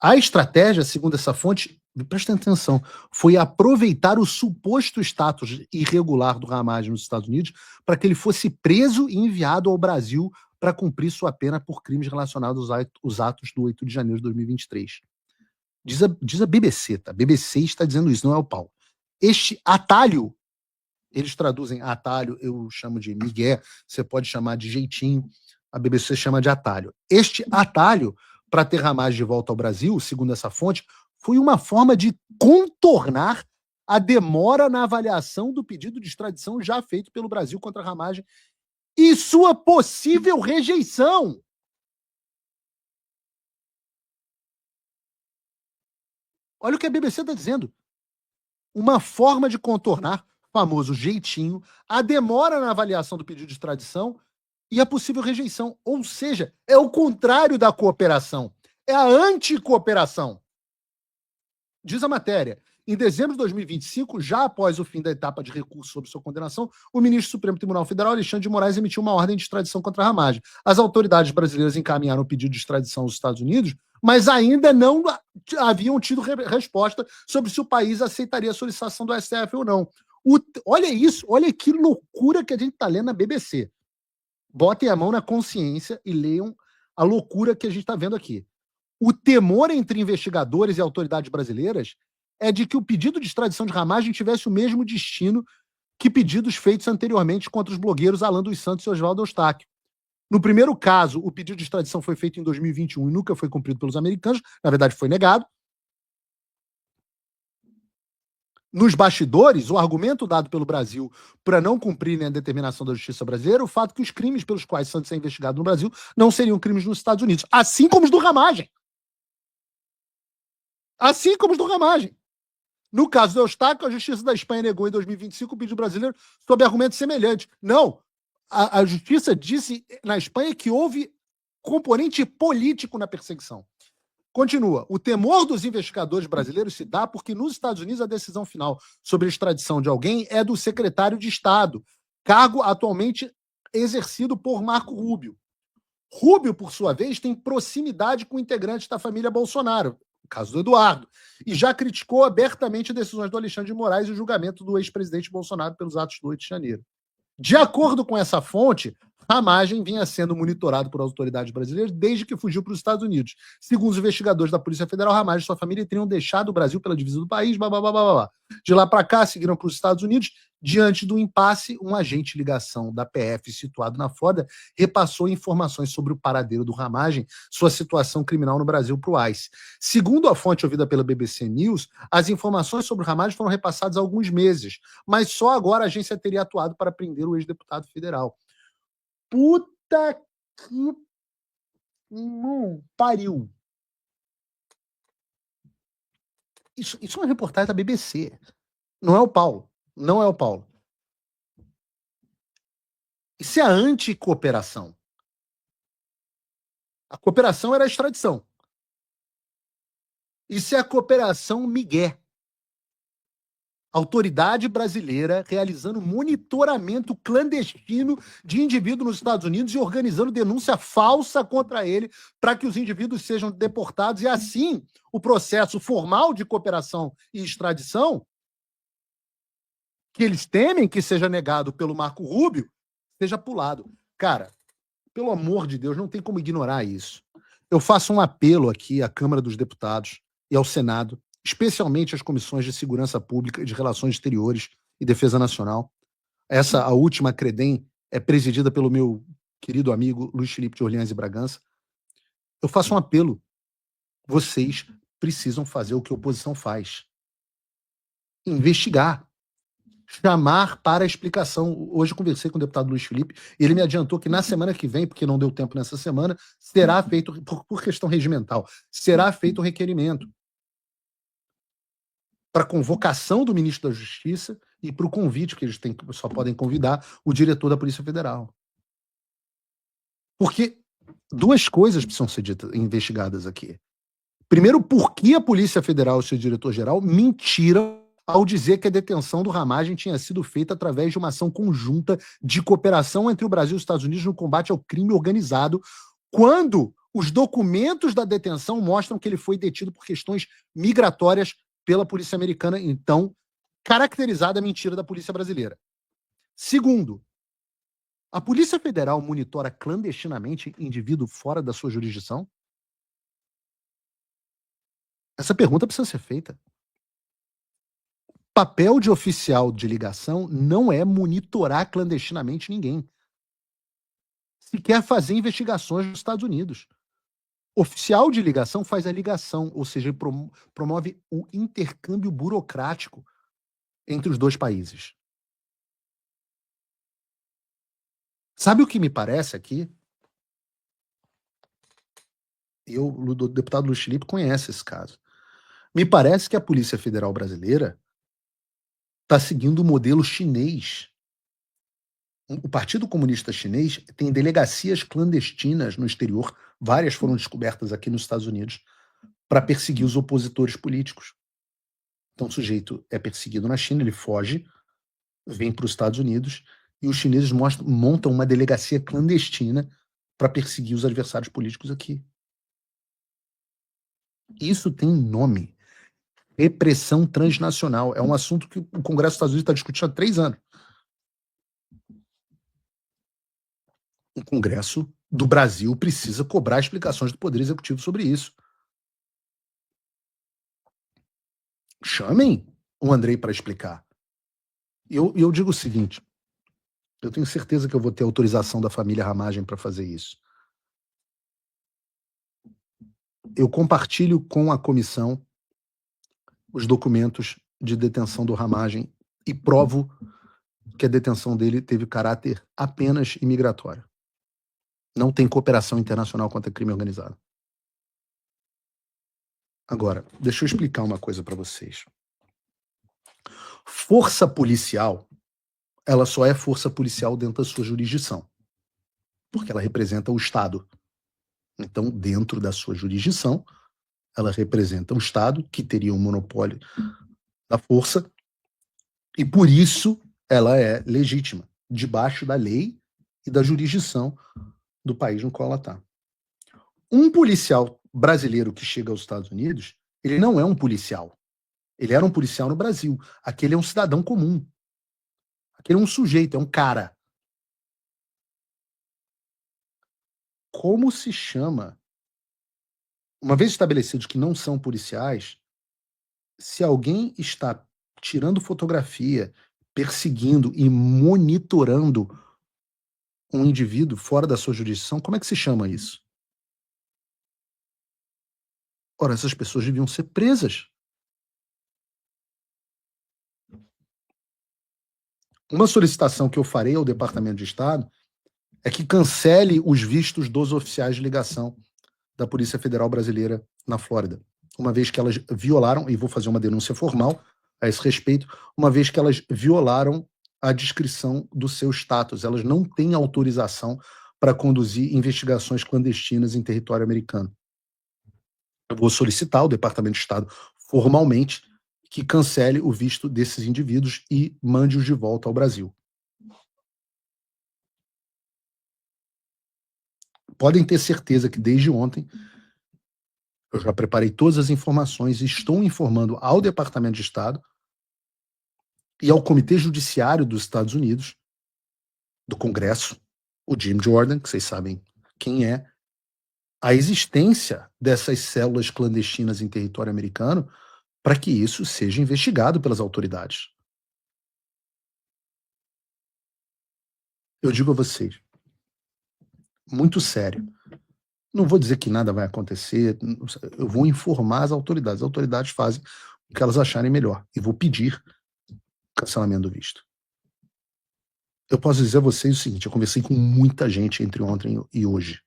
A estratégia, segundo essa fonte, prestem atenção, foi aproveitar o suposto status irregular do Ramagem nos Estados Unidos para que ele fosse preso e enviado ao Brasil para cumprir sua pena por crimes relacionados aos atos do 8 de janeiro de 2023. Diz a BBC, tá? A BBC está dizendo isso, não é o Paulo. Este atalho, eles traduzem atalho, eu chamo de migué, você pode chamar de jeitinho, a BBC chama de atalho. Este atalho, para ter Ramagem de volta ao Brasil, segundo essa fonte, foi uma forma de contornar a demora na avaliação do pedido de extradição já feito pelo Brasil contra Ramagem e sua possível rejeição. Olha o que a BBC está dizendo. Uma forma de contornar, famoso jeitinho, a demora na avaliação do pedido de extradição e a possível rejeição. Ou seja, é o contrário da cooperação. É a anticooperação. Diz a matéria. Em dezembro de 2025, já após o fim da etapa de recurso sobre sua condenação, o ministro do Supremo Tribunal Federal, Alexandre de Moraes, emitiu uma ordem de extradição contra Ramagem. As autoridades brasileiras encaminharam o pedido de extradição aos Estados Unidos, mas ainda não haviam tido resposta sobre se o país aceitaria a solicitação do STF ou não. Olha isso, olha que loucura que a gente está lendo na BBC. Botem a mão na consciência e leiam a loucura que a gente está vendo aqui. O temor entre investigadores e autoridades brasileiras é de que o pedido de extradição de Ramagem tivesse o mesmo destino que pedidos feitos anteriormente contra os blogueiros Alan dos Santos e Oswaldo Eustáquio. No primeiro caso, o pedido de extradição foi feito em 2021 e nunca foi cumprido pelos americanos, na verdade foi negado. Nos bastidores, o argumento dado pelo Brasil para não cumprirem a determinação da justiça brasileira é o fato que os crimes pelos quais Santos é investigado no Brasil não seriam crimes nos Estados Unidos, assim como os do Ramagem. Assim como os do Ramagem. No caso do Eustáquio, a Justiça da Espanha negou em 2025 o pedido brasileiro sob argumentos semelhantes. Não, a Justiça disse na Espanha que houve componente político na perseguição. Continua. O temor dos investigadores brasileiros se dá porque nos Estados Unidos a decisão final sobre a extradição de alguém é do secretário de Estado, cargo atualmente exercido por Marco Rubio. Rubio, por sua vez, tem proximidade com integrantes da família Bolsonaro, o caso do Eduardo, e já criticou abertamente decisões do Alexandre de Moraes e o julgamento do ex-presidente Bolsonaro pelos atos do 8 de janeiro. De acordo com essa fonte, Ramagem vinha sendo monitorado por autoridades brasileiras desde que fugiu para os Estados Unidos. Segundo os investigadores da Polícia Federal, Ramagem e sua família teriam deixado o Brasil pela divisa do país, blá, blá, blá, blá, blá. De lá para cá, seguiram para os Estados Unidos. Diante do impasse, um agente de ligação da PF situado na Flórida repassou informações sobre o paradeiro do Ramagem, sua situação criminal no Brasil para o ICE. Segundo a fonte ouvida pela BBC News, as informações sobre o Ramagem foram repassadas há alguns meses, mas só agora a agência teria atuado para prender o ex-deputado federal. Puta que pariu. Isso é uma reportagem da BBC. Não é o Paulo. Não é o Paulo. Isso é a anticooperação. A cooperação era a extradição. Isso é a cooperação migué. Autoridade brasileira realizando monitoramento clandestino de indivíduo nos Estados Unidos e organizando denúncia falsa contra ele para que os indivíduos sejam deportados e assim o processo formal de cooperação e extradição que eles temem que seja negado pelo Marco Rubio seja pulado. Cara, pelo amor de Deus, não tem como ignorar isso. Eu faço um apelo aqui à Câmara dos Deputados e ao Senado, especialmente às comissões de Segurança Pública, de Relações Exteriores e Defesa Nacional. A última, a CREDEM, é presidida pelo meu querido amigo Luiz Felipe de Orleans e Bragança. Eu faço um apelo. Vocês precisam fazer o que a oposição faz. Investigar. Chamar para a explicação. Hoje eu conversei com o deputado Luiz Felipe e ele me adiantou que na semana que vem, porque não deu tempo nessa semana, será feito, por questão regimental, será feito um requerimento para convocação do ministro da Justiça e para o convite que eles só podem convidar o diretor da Polícia Federal. Porque duas coisas precisam ser investigadas aqui. Primeiro, por que a Polícia Federal e seu diretor-geral mentiram ao dizer que a detenção do Ramagem tinha sido feita através de uma ação conjunta de cooperação entre o Brasil e os Estados Unidos no combate ao crime organizado, quando os documentos da detenção mostram que ele foi detido por questões migratórias pela polícia americana, então, caracterizada a mentira da polícia brasileira. Segundo, a Polícia Federal monitora clandestinamente indivíduo fora da sua jurisdição? Essa pergunta precisa ser feita. O papel de oficial de ligação não é monitorar clandestinamente ninguém. Se quer fazer investigações nos Estados Unidos. Oficial de ligação faz a ligação, ou seja, promove o intercâmbio burocrático entre os dois países. Sabe o que me parece aqui? O deputado Luiz Felipe conhece esse caso. Me parece que a Polícia Federal brasileira está seguindo o modelo chinês. O Partido Comunista Chinês tem delegacias clandestinas no exterior, várias foram descobertas aqui nos Estados Unidos, para perseguir os opositores políticos. Então o sujeito é perseguido na China, ele foge, vem para os Estados Unidos, e os chineses montam uma delegacia clandestina para perseguir os adversários políticos aqui. Isso tem nome. Repressão transnacional. É um assunto que o Congresso dos Estados Unidos está discutindo há 3 anos. O Congresso do Brasil precisa cobrar explicações do Poder Executivo sobre isso. Chamem o Andrei para explicar. Eu digo o seguinte, eu tenho certeza que eu vou ter autorização da família Ramagem para fazer isso. Eu compartilho com a comissão os documentos de detenção do Ramagem e provo que a detenção dele teve caráter apenas imigratório. Não tem cooperação internacional contra crime organizado. Agora, deixa eu explicar uma coisa para vocês. Força policial, ela só é força policial dentro da sua jurisdição, porque ela representa o Estado. Então, dentro da sua jurisdição, ela representa o Estado, que teria um monopólio da força, e por isso ela é legítima, debaixo da lei e da jurisdição do país no qual ela está. Um policial brasileiro que chega aos Estados Unidos, ele não é um policial. Ele era um policial no Brasil. Aquele é um cidadão comum. Aquele é um sujeito, é um cara. como se chama, uma vez estabelecidos que não são policiais, se alguém está tirando fotografia, perseguindo e monitorando um indivíduo fora da sua jurisdição, como é que se chama isso? Ora, essas pessoas deviam ser presas. Uma solicitação que eu farei ao Departamento de Estado é que cancele os vistos dos oficiais de ligação da Polícia Federal Brasileira na Flórida, uma vez que elas violaram, e vou fazer uma denúncia formal a esse respeito, uma vez que elas violaram a descrição do seu status. Elas não têm autorização para conduzir investigações clandestinas em território americano. Eu vou solicitar ao Departamento de Estado formalmente que cancele o visto desses indivíduos e mande-os de volta ao Brasil. Podem ter certeza que desde ontem eu já preparei todas as informações e estou informando ao Departamento de Estado e ao Comitê Judiciário dos Estados Unidos, do Congresso, o Jim Jordan, que vocês sabem quem é, a existência dessas células clandestinas em território americano para que isso seja investigado pelas autoridades. Eu digo a vocês, muito sério, não vou dizer que nada vai acontecer, eu vou informar as autoridades fazem o que elas acharem melhor, e vou pedir cancelamento do visto. Eu posso dizer a vocês o seguinte, eu conversei com muita gente entre ontem e hoje.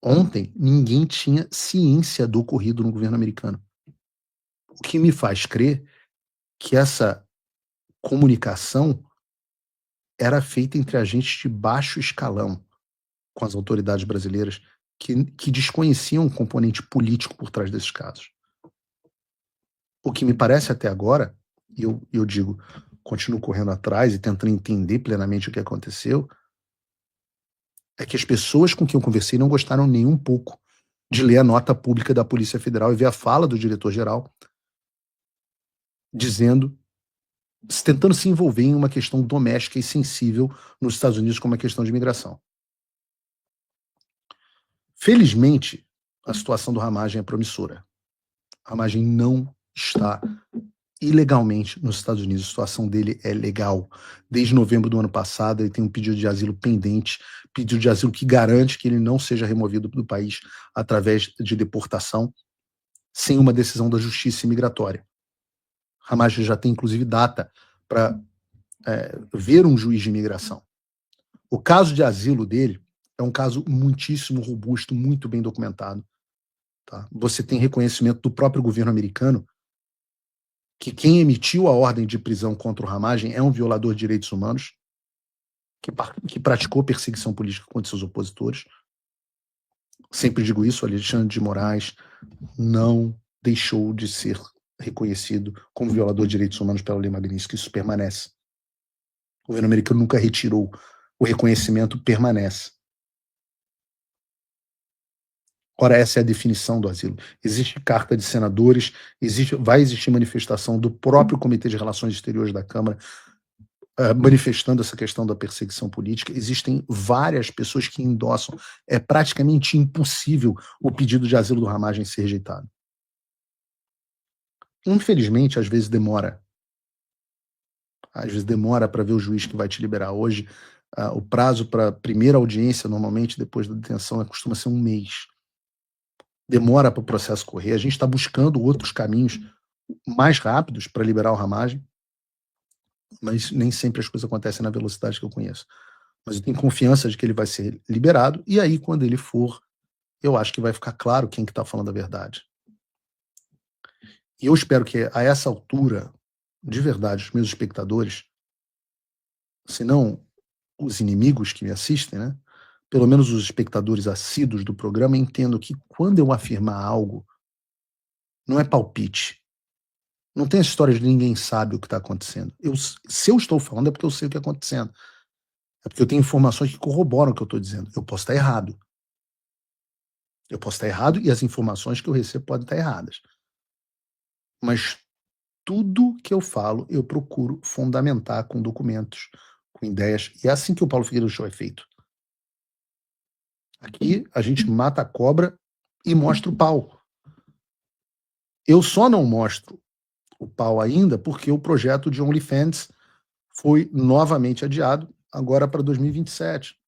Ontem, ninguém tinha ciência do ocorrido no governo americano. O que me faz crer que essa comunicação era feita entre agentes de baixo escalão com as autoridades brasileiras que desconheciam o componente político por trás desses casos. O que me parece até agora, e eu digo, continuo correndo atrás e tentando entender plenamente o que aconteceu, é que as pessoas com quem eu conversei não gostaram nem um pouco de ler a nota pública da Polícia Federal e ver a fala do diretor-geral tentando se envolver em uma questão doméstica e sensível nos Estados Unidos como a questão de imigração. Felizmente, a situação do Ramagem é promissora. A Ramagem não está ilegalmente nos Estados Unidos. A situação dele é legal. Desde novembro do ano passado, ele tem um pedido de asilo pendente, pedido de asilo que garante que ele não seja removido do país através de deportação, sem uma decisão da justiça imigratória. Ramagem já tem, inclusive, data para ver um juiz de imigração. O caso de asilo dele é um caso muitíssimo robusto, muito bem documentado. Tá? Você tem reconhecimento do próprio governo americano que quem emitiu a ordem de prisão contra o Ramagem é um violador de direitos humanos que praticou perseguição política contra seus opositores. Sempre digo isso, Alexandre de Moraes não deixou de ser reconhecido como violador de direitos humanos pela Lei Magnitsky, isso permanece. O governo americano nunca retirou, o reconhecimento permanece. Ora, essa é a definição do asilo. Existe carta de senadores, vai existir manifestação do próprio Comitê de Relações Exteriores da Câmara manifestando essa questão da perseguição política. Existem várias pessoas que endossam. É praticamente impossível o pedido de asilo do Ramagem ser rejeitado. Infelizmente, às vezes demora. Às vezes demora para ver o juiz que vai te liberar. Hoje, o prazo para a primeira audiência, normalmente, depois da detenção, costuma ser um mês. Demora para o processo correr. A gente está buscando outros caminhos mais rápidos para liberar o Ramagem, mas nem sempre as coisas acontecem na velocidade que eu conheço. Mas eu tenho confiança de que ele vai ser liberado, e aí, quando ele for, eu acho que vai ficar claro quem que está falando a verdade. E eu espero que, a essa altura, de verdade, os meus espectadores, se não os inimigos que me assistem, né, pelo menos os espectadores assíduos do programa, entendam que quando eu afirmar algo, não é palpite. Não tem essa história de ninguém sabe o que está acontecendo. Se eu estou falando é porque eu sei o que está acontecendo. É porque eu tenho informações que corroboram o que eu estou dizendo. Eu posso estar errado. Eu posso estar errado e as informações que eu recebo podem estar erradas. Mas tudo que eu falo, eu procuro fundamentar com documentos, com ideias. E é assim que o Paulo Figueiredo Show é feito. Aqui a gente mata a cobra e mostra o pau. Eu só não mostro o pau ainda porque o projeto de OnlyFans foi novamente adiado, agora para 2027.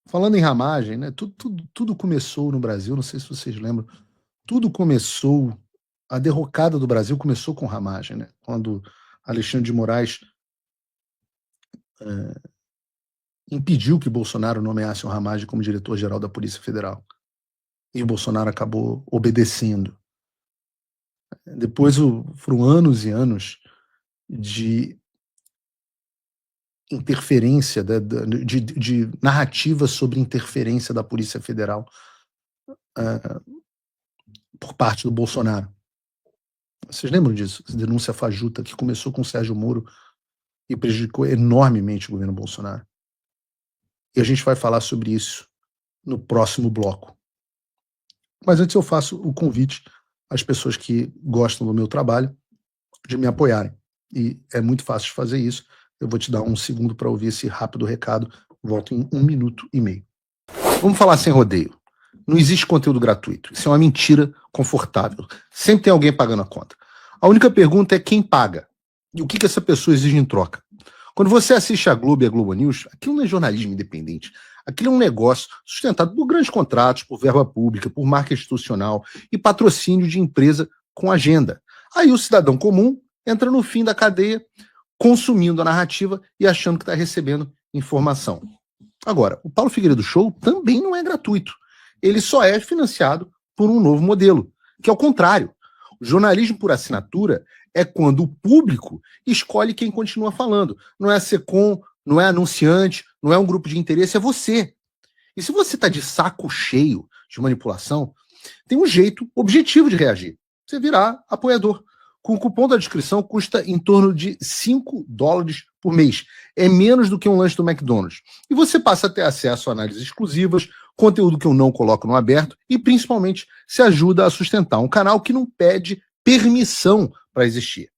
Falando em ramagem, né, tudo começou no Brasil, não sei se vocês lembram, tudo começou, a derrocada do Brasil começou com ramagem, né, quando Alexandre de Moraes impediu que Bolsonaro nomeasse o Ramagem como diretor-geral da Polícia Federal. E o Bolsonaro acabou obedecendo. Depois foram anos e anos de interferência, de narrativa sobre interferência da Polícia Federal por parte do Bolsonaro. Vocês lembram disso? Essa denúncia fajuta que começou com o Sérgio Moro e prejudicou enormemente o governo Bolsonaro. E a gente vai falar sobre isso no próximo bloco. Mas antes eu faço o convite às pessoas que gostam do meu trabalho de me apoiarem. E é muito fácil de fazer isso. Eu vou te dar um segundo para ouvir esse rápido recado. Volto em 1 minuto e meio. Vamos falar sem rodeio. Não existe conteúdo gratuito. Isso é uma mentira confortável. Sempre tem alguém pagando a conta. A única pergunta é quem paga. E o que essa pessoa exige em troca. Quando você assiste a Globo e a Globo News, aquilo não é jornalismo independente. Aquilo é um negócio sustentado por grandes contratos, por verba pública, por marca institucional e patrocínio de empresa com agenda. Aí o cidadão comum entra no fim da cadeia, consumindo a narrativa e achando que está recebendo informação. Agora, o Paulo Figueiredo Show também não é gratuito. Ele só é financiado por um novo modelo, que é o contrário. O jornalismo por assinatura é quando o público escolhe quem continua falando. Não é a SECOM, não é anunciante, não é um grupo de interesse, é você. E se você está de saco cheio de manipulação, tem um jeito objetivo de reagir. Você virar apoiador. Com o cupom da descrição custa em torno de $5 por mês. É menos do que um lanche do McDonald's. E você passa a ter acesso a análises exclusivas, conteúdo que eu não coloco no aberto e, principalmente, se ajuda a sustentar um canal que não pede permissão para existir.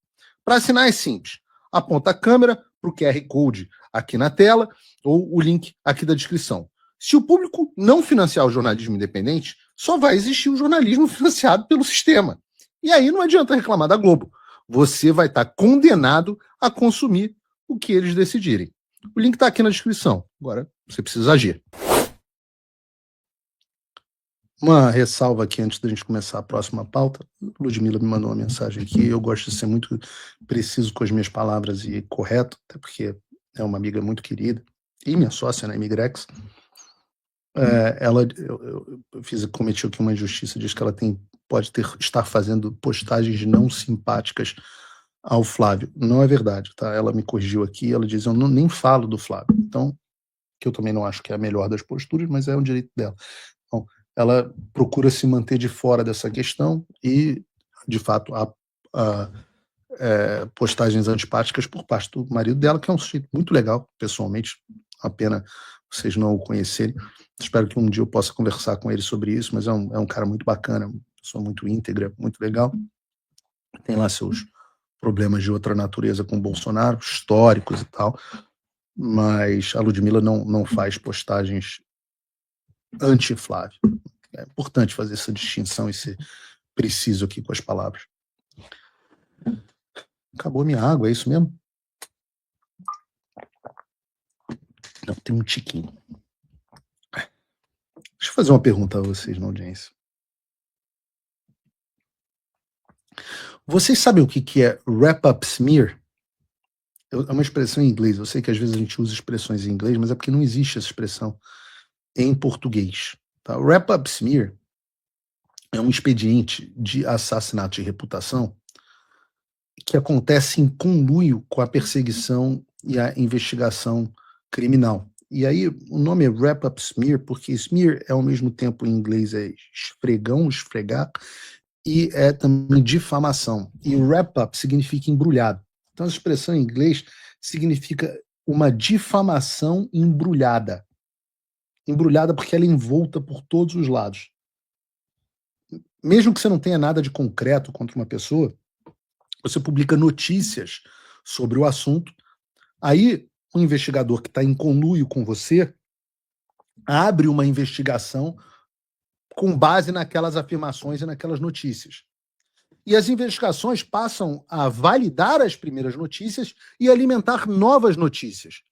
Para assinar é simples. Aponta a câmera para o QR Code aqui na tela ou o link aqui da descrição. Se o público não financiar o jornalismo independente, só vai existir o jornalismo financiado pelo sistema. E aí não adianta reclamar da Globo. Você vai estar condenado a consumir o que eles decidirem. O link está aqui na descrição. Agora você precisa agir. Uma ressalva aqui antes da gente começar a próxima pauta. Ludmila me mandou uma mensagem aqui. Eu gosto de ser muito preciso com as minhas palavras e correto, até porque é uma amiga muito querida e minha sócia na Imigrex. Cometi aqui uma injustiça, diz que ela pode estar fazendo postagens não simpáticas ao Flávio. Não é verdade, tá? Ela me corrigiu aqui, ela diz, eu nem falo do Flávio. Então, que eu também não acho que é a melhor das posturas, mas é um direito dela. Então, ela procura se manter de fora dessa questão e, de fato, há postagens antipáticas por parte do marido dela, que é um sujeito muito legal, pessoalmente, a pena vocês não o conhecerem. Espero que um dia eu possa conversar com ele sobre isso, mas é um cara muito bacana, uma pessoa muito íntegra, muito legal. Tem lá seus problemas de outra natureza com o Bolsonaro, históricos e tal, mas a Ludmila não faz postagens anti-Flávio. É importante fazer essa distinção e ser preciso aqui com as palavras. Acabou minha água, é isso mesmo? Não, tem um tiquinho. Deixa eu fazer uma pergunta a vocês na audiência. Vocês sabem o que é wrap-up smear? É uma expressão em inglês. Eu sei que às vezes a gente usa expressões em inglês, mas é porque não existe essa expressão em português. Tá? Wrap-up smear é um expediente de assassinato de reputação que acontece em conluio com a perseguição e a investigação criminal. E aí o nome é wrap-up smear porque smear é ao mesmo tempo em inglês esfregar, e é também difamação. E wrap-up significa embrulhado. Então a expressão em inglês significa uma difamação embrulhada. Embrulhada porque ela é envolta por todos os lados. Mesmo que você não tenha nada de concreto contra uma pessoa, você publica notícias sobre o assunto, aí um investigador que está em conluio com você abre uma investigação com base naquelas afirmações e naquelas notícias. E as investigações passam a validar as primeiras notícias e alimentar novas notícias,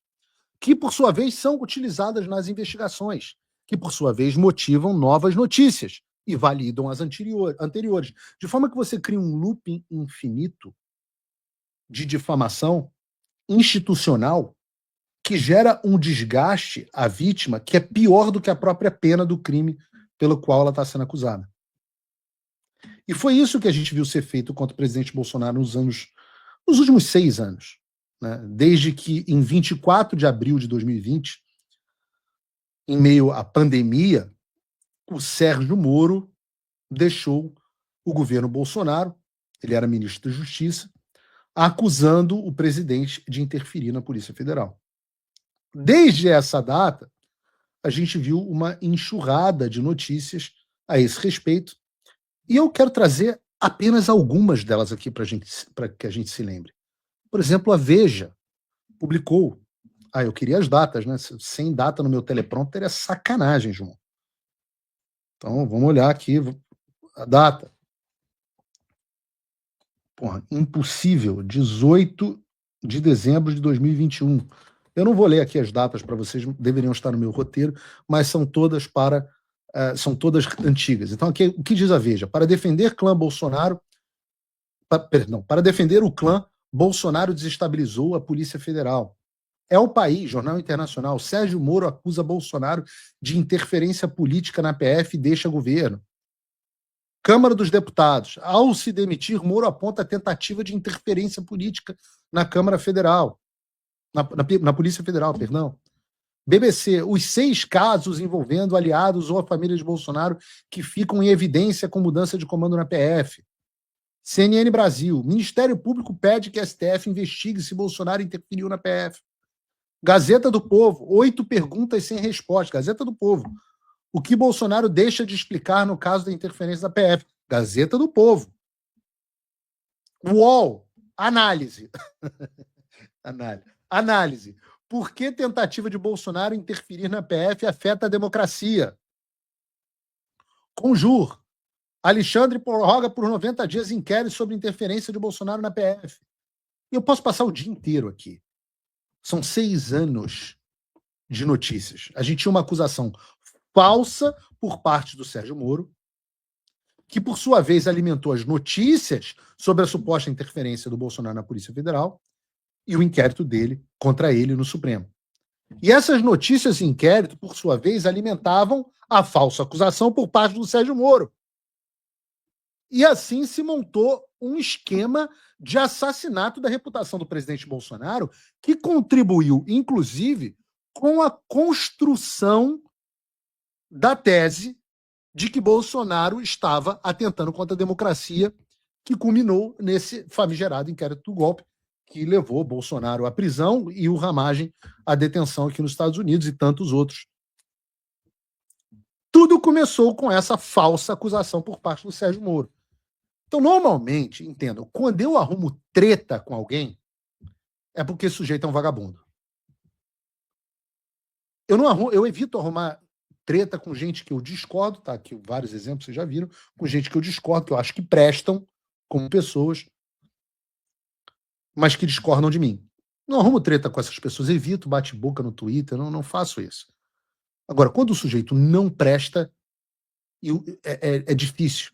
que, por sua vez, são utilizadas nas investigações, que, por sua vez, motivam novas notícias e validam as anteriores. De forma que você cria um looping infinito de difamação institucional que gera um desgaste à vítima que é pior do que a própria pena do crime pelo qual ela está sendo acusada. E foi isso que a gente viu ser feito contra o presidente Bolsonaro nos últimos 6 anos. Né? Desde que, em 24 de abril de 2020, em meio à pandemia, o Sérgio Moro deixou o governo Bolsonaro, ele era ministro da Justiça, acusando o presidente de interferir na Polícia Federal. Desde essa data, a gente viu uma enxurrada de notícias a esse respeito, e eu quero trazer apenas algumas delas aqui para que a gente se lembre. Por exemplo, a Veja publicou. Eu queria as datas, né? Sem data no meu teleprompter é sacanagem, João. Então, vamos olhar aqui a data. Porra, impossível, 18 de dezembro de 2021. Eu não vou ler aqui as datas para vocês, deveriam estar no meu roteiro, mas são todas antigas. Então, aqui, o que diz a Veja? Para defender o clã, Bolsonaro desestabilizou a Polícia Federal. É o País, Jornal Internacional. Sérgio Moro acusa Bolsonaro de interferência política na PF e deixa governo. Câmara dos Deputados. Ao se demitir, Moro aponta a tentativa de interferência política na Câmara Federal. Na Polícia Federal, perdão. BBC, os 6 casos envolvendo aliados ou a família de Bolsonaro que ficam em evidência com mudança de comando na PF. CNN Brasil, Ministério Público pede que a STF investigue se Bolsonaro interferiu na PF. Gazeta do Povo, 8 perguntas sem resposta. Gazeta do Povo. O que Bolsonaro deixa de explicar no caso da interferência da PF? Gazeta do Povo. UOL, análise. Análise. Por que tentativa de Bolsonaro interferir na PF afeta a democracia? Conjur. Alexandre prorroga por 90 dias inquérito sobre interferência de Bolsonaro na PF. E eu posso passar o dia inteiro aqui. São 6 anos de notícias. A gente tinha uma acusação falsa por parte do Sérgio Moro, que, por sua vez, alimentou as notícias sobre a suposta interferência do Bolsonaro na Polícia Federal e o inquérito dele contra ele no Supremo. E essas notícias e inquérito, por sua vez, alimentavam a falsa acusação por parte do Sérgio Moro. E assim se montou um esquema de assassinato da reputação do presidente Bolsonaro, que contribuiu, inclusive, com a construção da tese de que Bolsonaro estava atentando contra a democracia, que culminou nesse famigerado inquérito do golpe, que levou Bolsonaro à prisão e o Ramagem à detenção aqui nos Estados Unidos e tantos outros. Tudo começou com essa falsa acusação por parte do Sérgio Moro. Então, normalmente, entendam, quando eu arrumo treta com alguém, é porque esse sujeito é um vagabundo. Eu evito arrumar treta com gente que eu discordo, tá? Aqui vários exemplos vocês já viram, com gente que eu discordo, que eu acho que prestam como pessoas, mas que discordam de mim. Não arrumo treta com essas pessoas, evito bate-boca no Twitter, não faço isso. Agora, quando o sujeito não presta, é difícil.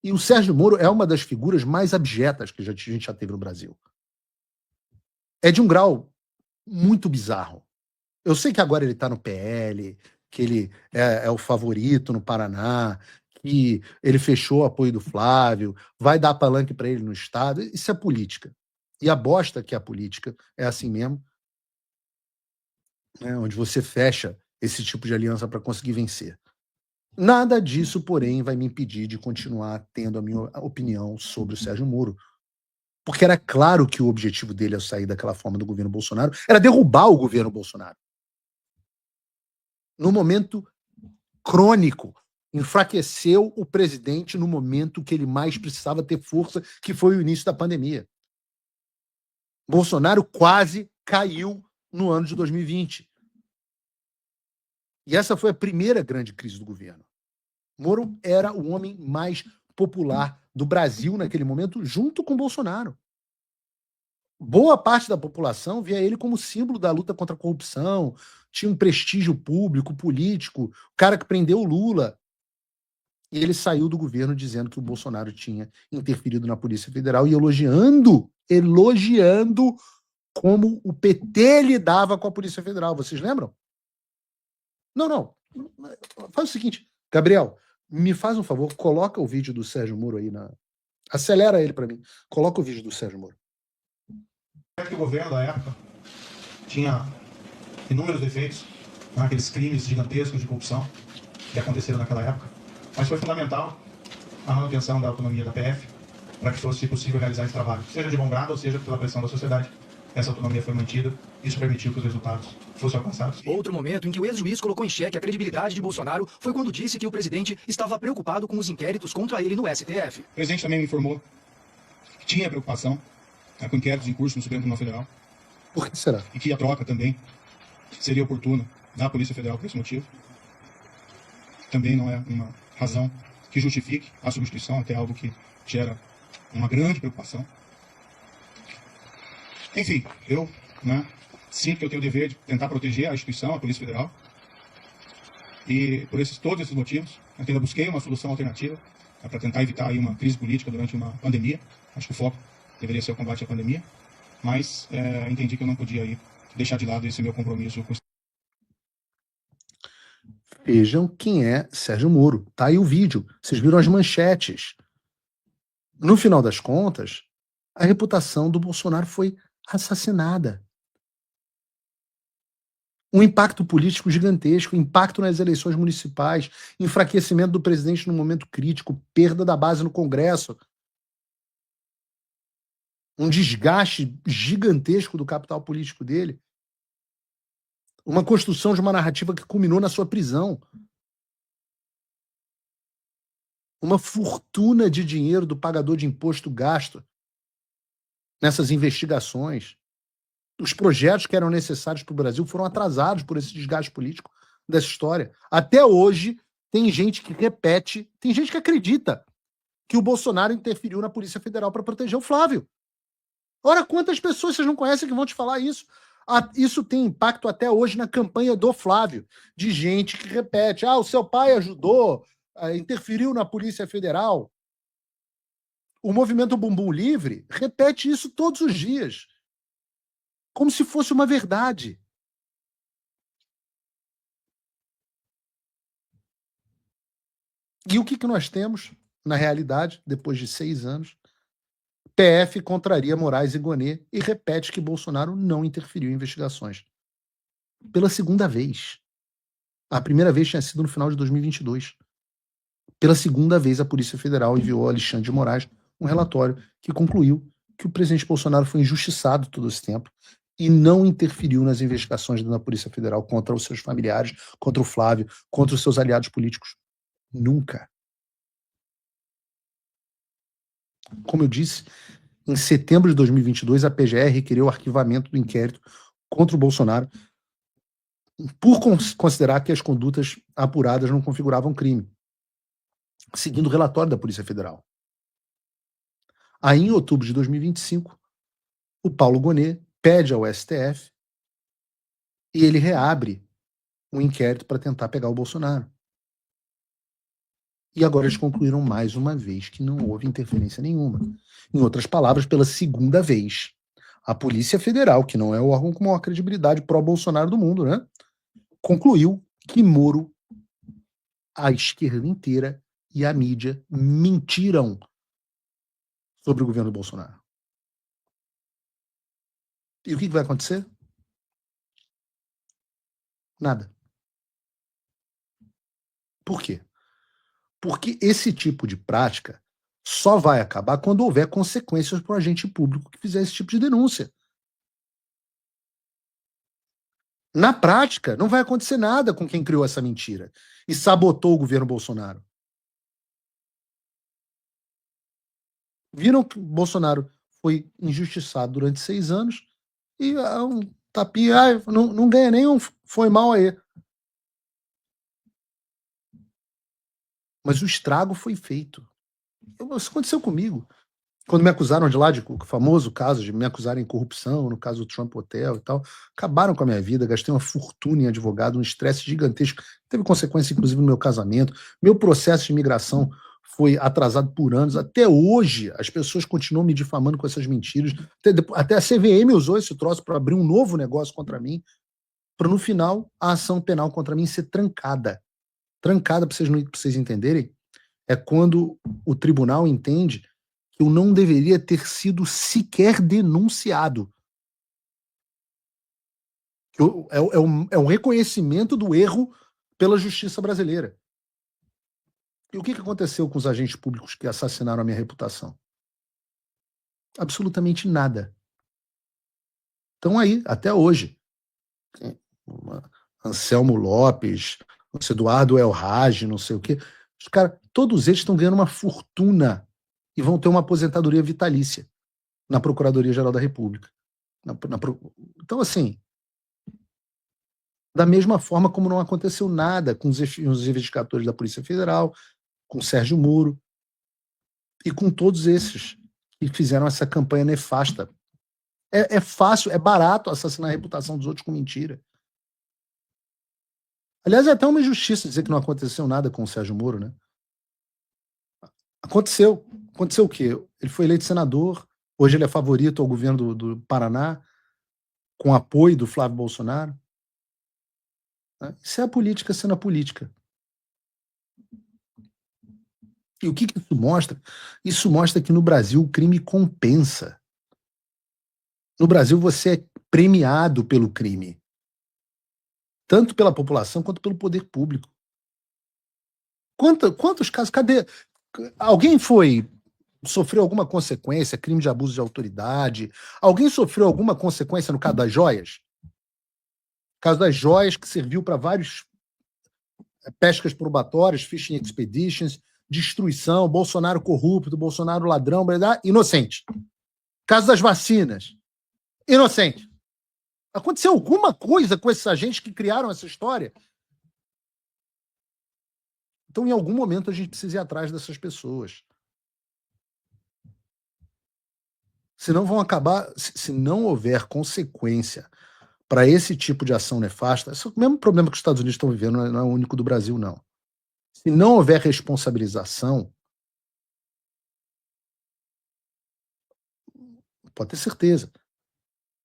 E o Sérgio Moro é uma das figuras mais abjetas que a gente já teve no Brasil. É de um grau muito bizarro. Eu sei que agora ele está no PL, que ele é o favorito no Paraná, que ele fechou o apoio do Flávio, vai dar palanque para ele no Estado. Isso é política. E a bosta que é a política é assim mesmo, né, onde você fecha esse tipo de aliança para conseguir vencer. Nada disso, porém, vai me impedir de continuar tendo a minha opinião sobre o Sérgio Moro. Porque era claro que o objetivo dele ao sair daquela forma do governo Bolsonaro era derrubar o governo Bolsonaro. No momento crônico, enfraqueceu o presidente no momento que ele mais precisava ter força, que foi o início da pandemia. Bolsonaro quase caiu no ano de 2020. E essa foi a primeira grande crise do governo. Moro era o homem mais popular do Brasil naquele momento, junto com Bolsonaro. Boa parte da população via ele como símbolo da luta contra a corrupção, tinha um prestígio público, político, o cara que prendeu o Lula. E ele saiu do governo dizendo que o Bolsonaro tinha interferido na Polícia Federal e elogiando como o PT lidava com a Polícia Federal. Vocês lembram? Não. Faz o seguinte, Gabriel, me faz um favor, coloca o vídeo do Sérgio Moro aí acelera ele para mim. Coloca o vídeo do Sérgio Moro. O governo da época tinha inúmeros defeitos, aqueles crimes gigantescos de corrupção que aconteceram naquela época, mas foi fundamental a manutenção da autonomia da PF para que fosse possível realizar esse trabalho, seja de bom grado ou seja pela pressão da sociedade. Essa autonomia foi mantida, isso permitiu que os resultados fossem alcançados. Outro momento em que o ex-juiz colocou em xeque a credibilidade de Bolsonaro foi quando disse que o presidente estava preocupado com os inquéritos contra ele no STF. O presidente também me informou que tinha preocupação com inquéritos em curso no Supremo Tribunal Federal. Por que será? E que a troca também seria oportuna da Polícia Federal por esse motivo. Também não é uma razão que justifique a substituição, até algo que gera uma grande preocupação. Enfim, eu sinto que eu tenho o dever de tentar proteger a instituição, a Polícia Federal. E por todos esses motivos, eu ainda busquei uma solução alternativa para tentar evitar aí uma crise política durante uma pandemia. Acho que o foco deveria ser o combate à pandemia. Mas entendi que eu não podia aí deixar de lado esse meu compromisso com... Vejam quem é Sérgio Moro. Tá aí o vídeo. Vocês viram as manchetes. No final das contas, a reputação do Bolsonaro foi assassinada. Um impacto político gigantesco, impacto nas eleições municipais, enfraquecimento do presidente no momento crítico, perda da base no Congresso, um desgaste gigantesco do capital político dele, uma construção de uma narrativa que culminou na sua prisão, uma fortuna de dinheiro do pagador de imposto gasto nessas investigações. Os projetos que eram necessários para o Brasil foram atrasados por esse desgaste político dessa história. Até hoje, tem gente que repete, tem gente que acredita que o Bolsonaro interferiu na Polícia Federal para proteger o Flávio. Ora, quantas pessoas vocês não conhecem que vão te falar isso? Isso tem impacto até hoje na campanha do Flávio, de gente que repete, o seu pai ajudou, interferiu na Polícia Federal. O movimento Bumbum Livre repete isso todos os dias, como se fosse uma verdade. E o que nós temos, na realidade, depois de 6 anos? PF contraria Moraes e Gonet e repete que Bolsonaro não interferiu em investigações. Pela segunda vez. A primeira vez tinha sido no final de 2022. Pela segunda vez, a Polícia Federal enviou a Alexandre de Moraes um relatório que concluiu que o presidente Bolsonaro foi injustiçado todo esse tempo e não interferiu nas investigações da Polícia Federal contra os seus familiares, contra o Flávio, contra os seus aliados políticos. Nunca. Como eu disse, em setembro de 2022, a PGR requeriu o arquivamento do inquérito contra o Bolsonaro por considerar que as condutas apuradas não configuravam crime, seguindo o relatório da Polícia Federal. Aí, em outubro de 2025, o Paulo Gonet pede ao STF e ele reabre um inquérito para tentar pegar o Bolsonaro. E agora eles concluíram mais uma vez que não houve interferência nenhuma. Em outras palavras, pela segunda vez, a Polícia Federal, que não é o órgão com maior credibilidade pró-Bolsonaro do mundo, concluiu que Moro, a esquerda inteira e a mídia mentiram sobre o governo Bolsonaro. E o que vai acontecer? Nada. Por quê? Porque esse tipo de prática só vai acabar quando houver consequências para o agente público que fizer esse tipo de denúncia. Na prática, não vai acontecer nada com quem criou essa mentira e sabotou o governo Bolsonaro. Viram que o Bolsonaro foi injustiçado durante 6 anos e tapinha, não ganha nenhum, foi mal aí. Mas o estrago foi feito. Isso aconteceu comigo. Quando me acusaram de lá, o famoso caso de me acusarem de corrupção, no caso do Trump Hotel e tal, acabaram com a minha vida, gastei uma fortuna em advogado, um estresse gigantesco, teve consequência inclusive no meu casamento, meu processo de imigração foi atrasado por anos, até hoje as pessoas continuam me difamando com essas mentiras, até a CVM usou esse troço para abrir um novo negócio contra mim, para no final a ação penal contra mim ser trancada. Trancada, para vocês entenderem, é quando o tribunal entende que eu não deveria ter sido sequer denunciado. É um reconhecimento do erro pela justiça brasileira. E o que aconteceu com os agentes públicos que assassinaram a minha reputação? Absolutamente nada. Estão aí, até hoje. Anselmo Lopes, Eduardo Elrage, não sei o quê. Os caras, todos eles estão ganhando uma fortuna e vão ter uma aposentadoria vitalícia na Procuradoria-Geral da República. Então, assim, da mesma forma como não aconteceu nada com os investigadores da Polícia Federal, com Sérgio Moro e com todos esses que fizeram essa campanha nefasta. É fácil, é barato assassinar a reputação dos outros com mentira. Aliás, é até uma injustiça dizer que não aconteceu nada com o Sérgio Moro, né? Aconteceu. Aconteceu o quê? Ele foi eleito senador, hoje ele é favorito ao governo do Paraná, com apoio do Flávio Bolsonaro. Isso é a política sendo a política. E o que isso mostra? Isso mostra que no Brasil o crime compensa. No Brasil você é premiado pelo crime. Tanto pela população quanto pelo poder público. Quantos casos? Cadê? Alguém sofreu alguma consequência, crime de abuso de autoridade? Alguém sofreu alguma consequência no caso das joias? Caso das joias, que serviu para vários pescas probatórias, fishing expeditions, destruição, Bolsonaro corrupto, Bolsonaro ladrão, inocente. Caso das vacinas, inocente. Aconteceu alguma coisa com esses agentes que criaram essa história? Então, em algum momento, a gente precisa ir atrás dessas pessoas. Senão vão acabar, se não houver consequência para esse tipo de ação nefasta, esse é o mesmo problema que os Estados Unidos estão vivendo, não é único do Brasil, não. Se não houver responsabilização, pode ter certeza.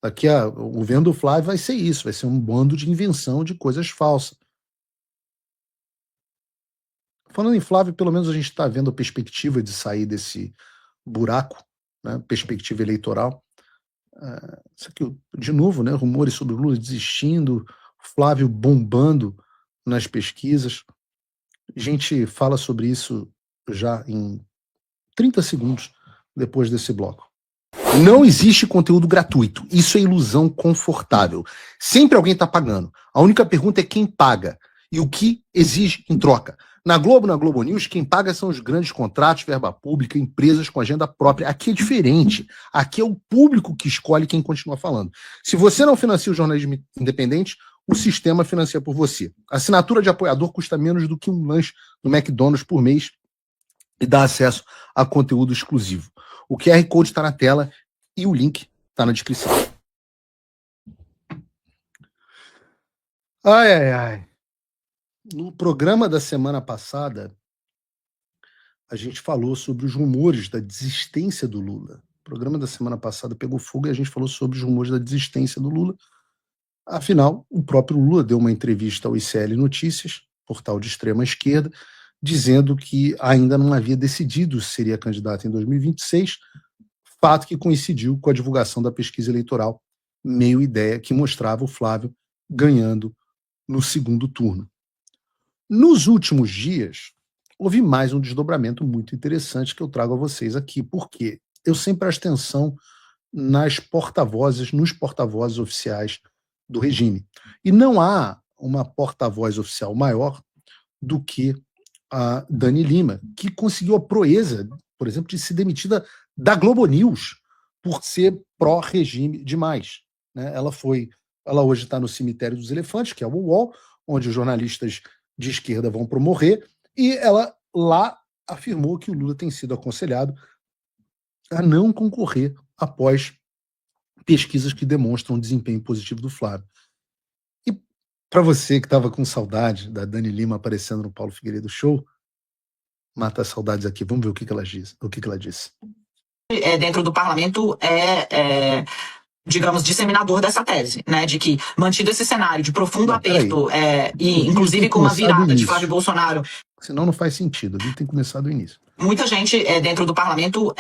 Aqui o governo do Flávio vai ser isso, vai ser um bando de invenção de coisas falsas. Falando em Flávio, pelo menos a gente está vendo a perspectiva de sair desse buraco, né, perspectiva eleitoral. Isso aqui, de novo, né, rumores sobre o Lula desistindo, Flávio bombando nas pesquisas. A gente fala sobre isso já em 30 segundos depois desse bloco. Não existe conteúdo gratuito. Isso é ilusão confortável. Sempre alguém está pagando. A única pergunta é quem paga e o que exige em troca. Na Globo News, quem paga são os grandes contratos, verba pública, empresas com agenda própria. Aqui é diferente. Aqui é o público que escolhe quem continua falando. Se você não financia o jornalismo independente, o sistema financia por você. A assinatura de apoiador custa menos do que um lanche no McDonald's por mês e dá acesso a conteúdo exclusivo. O QR Code está na tela e o link está na descrição. Ai. No programa da semana passada, a gente falou sobre os rumores da desistência do Lula. O programa da semana passada pegou fogo e a gente falou sobre os rumores da desistência do Lula. Afinal, o próprio Lula deu uma entrevista ao ICL Notícias, portal de extrema esquerda, dizendo que ainda não havia decidido se seria candidato em 2026, fato que coincidiu com a divulgação da pesquisa eleitoral Meio Ideia, que mostrava o Flávio ganhando no segundo turno. Nos últimos dias, houve mais um desdobramento muito interessante que eu trago a vocês aqui, porque eu sempre presto atenção nos porta-vozes oficiais do regime. E não há uma porta-voz oficial maior do que a Dani Lima, que conseguiu a proeza, por exemplo, de ser demitida da Globo News por ser pró-regime demais. Né? Ela foi Ela hoje está no cemitério dos elefantes, que é o UOL, onde os jornalistas de esquerda vão promover, e ela lá afirmou que o Lula tem sido aconselhado a não concorrer após pesquisas que demonstram o desempenho positivo do Flávio. E para você que estava com saudade da Dani Lima aparecendo no Paulo Figueiredo Show, mata as saudades aqui. Vamos ver o que ela disse. Dentro do parlamento digamos, disseminador dessa tese, né, de que, mantido esse cenário de profundo aperto, inclusive com uma virada de Flávio Bolsonaro... Senão não faz sentido, tem que começar do início. Muita gente dentro do parlamento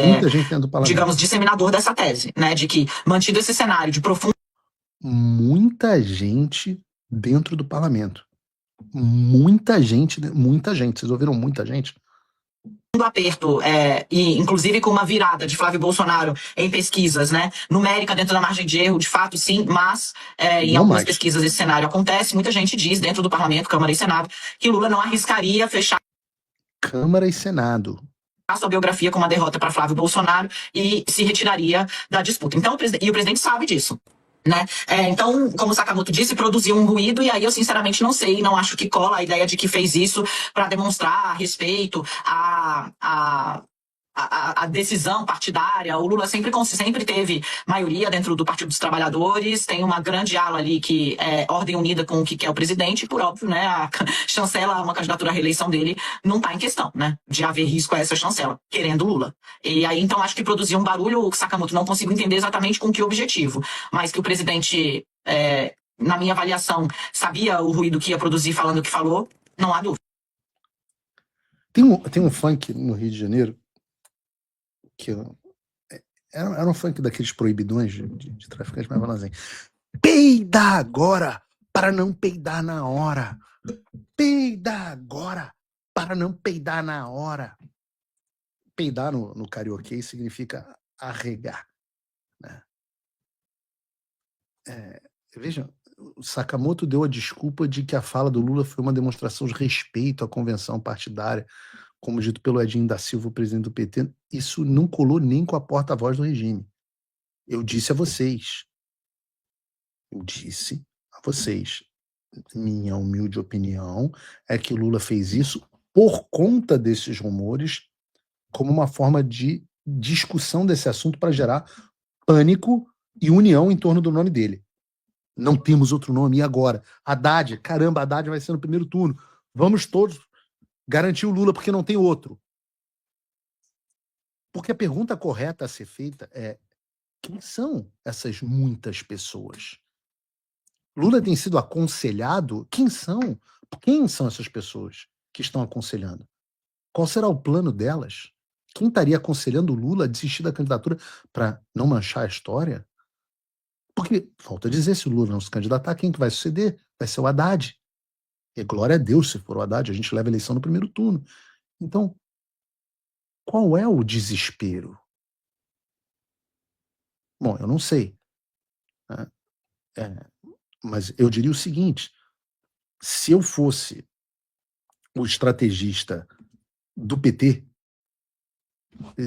muita gente dentro do parlamento, digamos, disseminador dessa tese, né, de que, mantido esse cenário de profundo... Muita gente dentro do parlamento. Muita gente, vocês ouviram muita gente? Aperto, inclusive com uma virada de Flávio Bolsonaro em pesquisas, né, numérica dentro da margem de erro, de fato sim, mas em algumas pesquisas esse cenário acontece. Muita gente diz dentro do parlamento, Câmara e Senado, que Lula não arriscaria fechar Câmara e Senado a sua biografia com uma derrota para Flávio Bolsonaro e se retiraria da disputa. Então, o presidente sabe disso. Né? Então, como o Sakamoto disse, produziu um ruído, e aí eu sinceramente não sei, não acho que cola a ideia de que fez isso para demonstrar respeito à decisão partidária. O Lula sempre teve maioria dentro do Partido dos Trabalhadores, tem uma grande ala ali que é ordem unida com o que quer o presidente, por óbvio, né? A chancela, uma candidatura à reeleição dele não está em questão, né? De haver risco a essa chancela, querendo Lula. E aí, então, acho que produziu um barulho, o Sakamoto não consigo entender exatamente com que objetivo, mas que o presidente, na minha avaliação, sabia o ruído que ia produzir falando o que falou, não há dúvida. Tem um funk no Rio de Janeiro que era um funk daqueles proibidões de traficantes, mas falando assim: peida agora para não peidar na hora. Peida agora para não peidar na hora. Peidar no carioquês significa arregar, né? Vejam, o Sakamoto deu a desculpa de que a fala do Lula foi uma demonstração de respeito à convenção partidária, como dito pelo Edinho da Silva, o presidente do PT. Isso não colou nem com a porta-voz do regime. Eu disse a vocês, minha humilde opinião é que o Lula fez isso por conta desses rumores, como uma forma de discussão desse assunto para gerar pânico e união em torno do nome dele. Não temos outro nome, e agora? Haddad, caramba, Haddad vai ser no primeiro turno. Vamos todos garantir o Lula porque não tem outro. Porque a pergunta correta a ser feita é: quem são essas muitas pessoas? Lula tem sido aconselhado? Quem são? Quem são essas pessoas que estão aconselhando? Qual será o plano delas? Quem estaria aconselhando o Lula a desistir da candidatura para não manchar a história? Porque, falta dizer, se o Lula não se candidatar, quem que vai suceder? Vai ser o Haddad. E glória a Deus se for o Haddad, a gente leva a eleição no primeiro turno. Então, qual é o desespero? Bom, eu não sei. Né? Mas eu diria o seguinte: se eu fosse o estrategista do PT,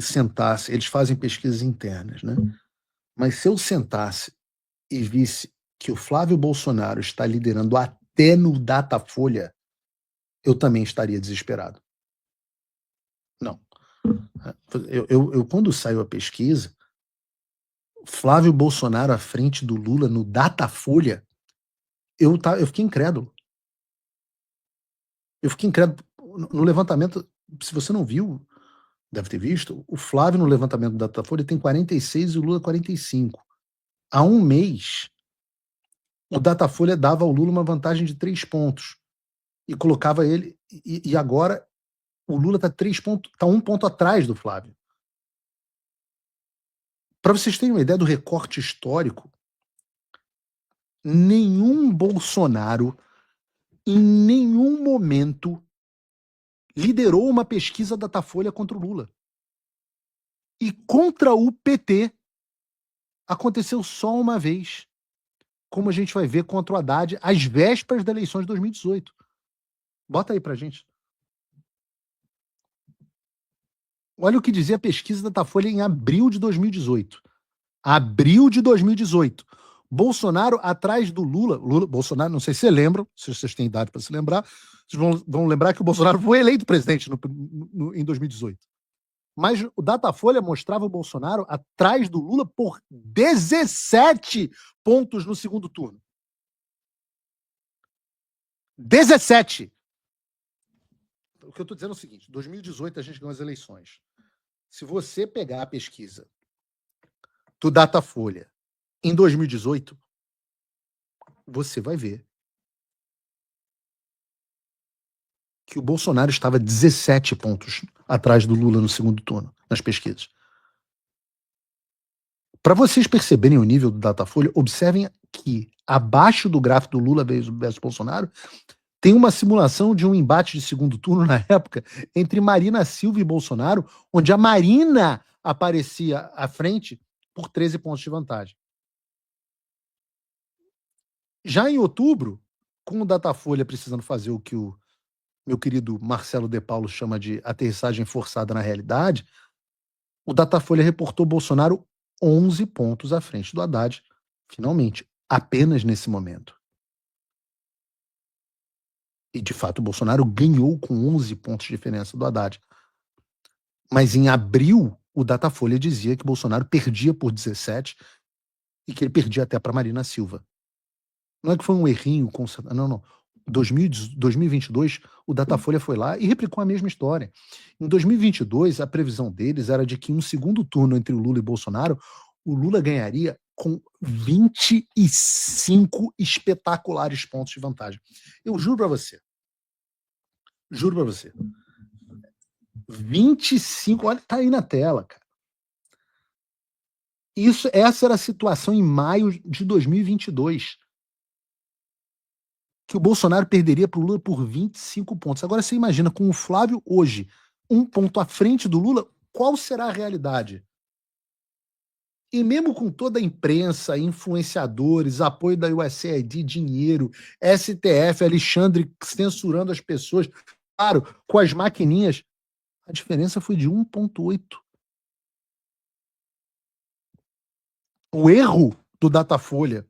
sentasse, eles fazem pesquisas internas, né? Mas se eu sentasse e visse que o Flávio Bolsonaro está liderando até no Datafolha, eu também estaria desesperado. Não. Eu quando saiu a pesquisa, Flávio Bolsonaro à frente do Lula no Datafolha, eu fiquei incrédulo. No levantamento, se você não viu, deve ter visto, o Flávio no levantamento do Datafolha tem 46 e o Lula 45. Há um mês, o Datafolha dava ao Lula uma vantagem de 3 pontos e colocava ele, e agora o Lula está 1 ponto atrás do Flávio. Para vocês terem uma ideia do recorte histórico, nenhum Bolsonaro em nenhum momento liderou uma pesquisa Datafolha contra o Lula. E contra o PT aconteceu só uma vez, como a gente vai ver contra o Haddad às vésperas das eleições de 2018. Bota aí pra gente. Olha o que dizia a pesquisa Datafolha em abril de 2018. Abril de 2018. Bolsonaro atrás do Lula. Bolsonaro, não sei se vocês lembram, se vocês têm idade para se lembrar, vocês vão lembrar que o Bolsonaro foi eleito presidente em 2018. Mas o Datafolha mostrava o Bolsonaro atrás do Lula por 17 pontos no segundo turno. 17! O que eu estou dizendo é o seguinte, em 2018 a gente ganhou as eleições. Se você pegar a pesquisa do Datafolha em 2018, você vai ver que o Bolsonaro estava 17 pontos atrás do Lula no segundo turno, nas pesquisas. Para vocês perceberem o nível do Datafolha, observem que abaixo do gráfico do Lula versus Bolsonaro, tem uma simulação de um embate de segundo turno na época entre Marina Silva e Bolsonaro, onde a Marina aparecia à frente por 13 pontos de vantagem. Já em outubro, com o Datafolha precisando fazer o que o meu querido Marcelo De Paulo chama de aterrissagem forçada na realidade, o Datafolha reportou Bolsonaro 11 pontos à frente do Haddad, finalmente, apenas nesse momento. E, de fato, o Bolsonaro ganhou com 11 pontos de diferença do Haddad. Mas em abril, o Datafolha dizia que Bolsonaro perdia por 17 e que ele perdia até para Marina Silva. Não é que foi um errinho, não. 2022, o Datafolha foi lá e replicou a mesma história. Em 2022, a previsão deles era de que em um segundo turno entre o Lula e Bolsonaro, o Lula ganharia com 25 espetaculares pontos de vantagem. Eu juro para você. 25, olha, tá aí na tela, cara. Essa era a situação em maio de 2022. Que o Bolsonaro perderia para o Lula por 25 pontos. Agora você imagina, com o Flávio hoje, 1 ponto à frente do Lula, qual será a realidade? E mesmo com toda a imprensa, influenciadores, apoio da USAID, dinheiro, STF, Alexandre censurando as pessoas, claro, com as maquininhas, a diferença foi de 1,8. O erro do Datafolha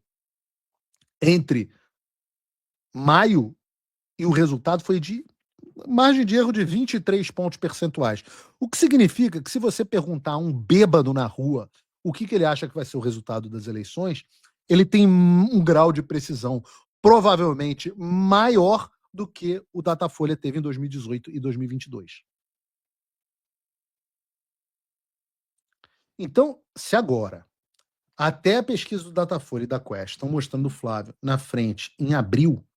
entre maio e o resultado foi de margem de erro de 23 pontos percentuais. O que significa que se você perguntar a um bêbado na rua o que ele acha que vai ser o resultado das eleições, ele tem um grau de precisão provavelmente maior do que o Datafolha teve em 2018 e 2022. Então, se agora até a pesquisa do Datafolha e da Quest estão mostrando o Flávio na frente em abril,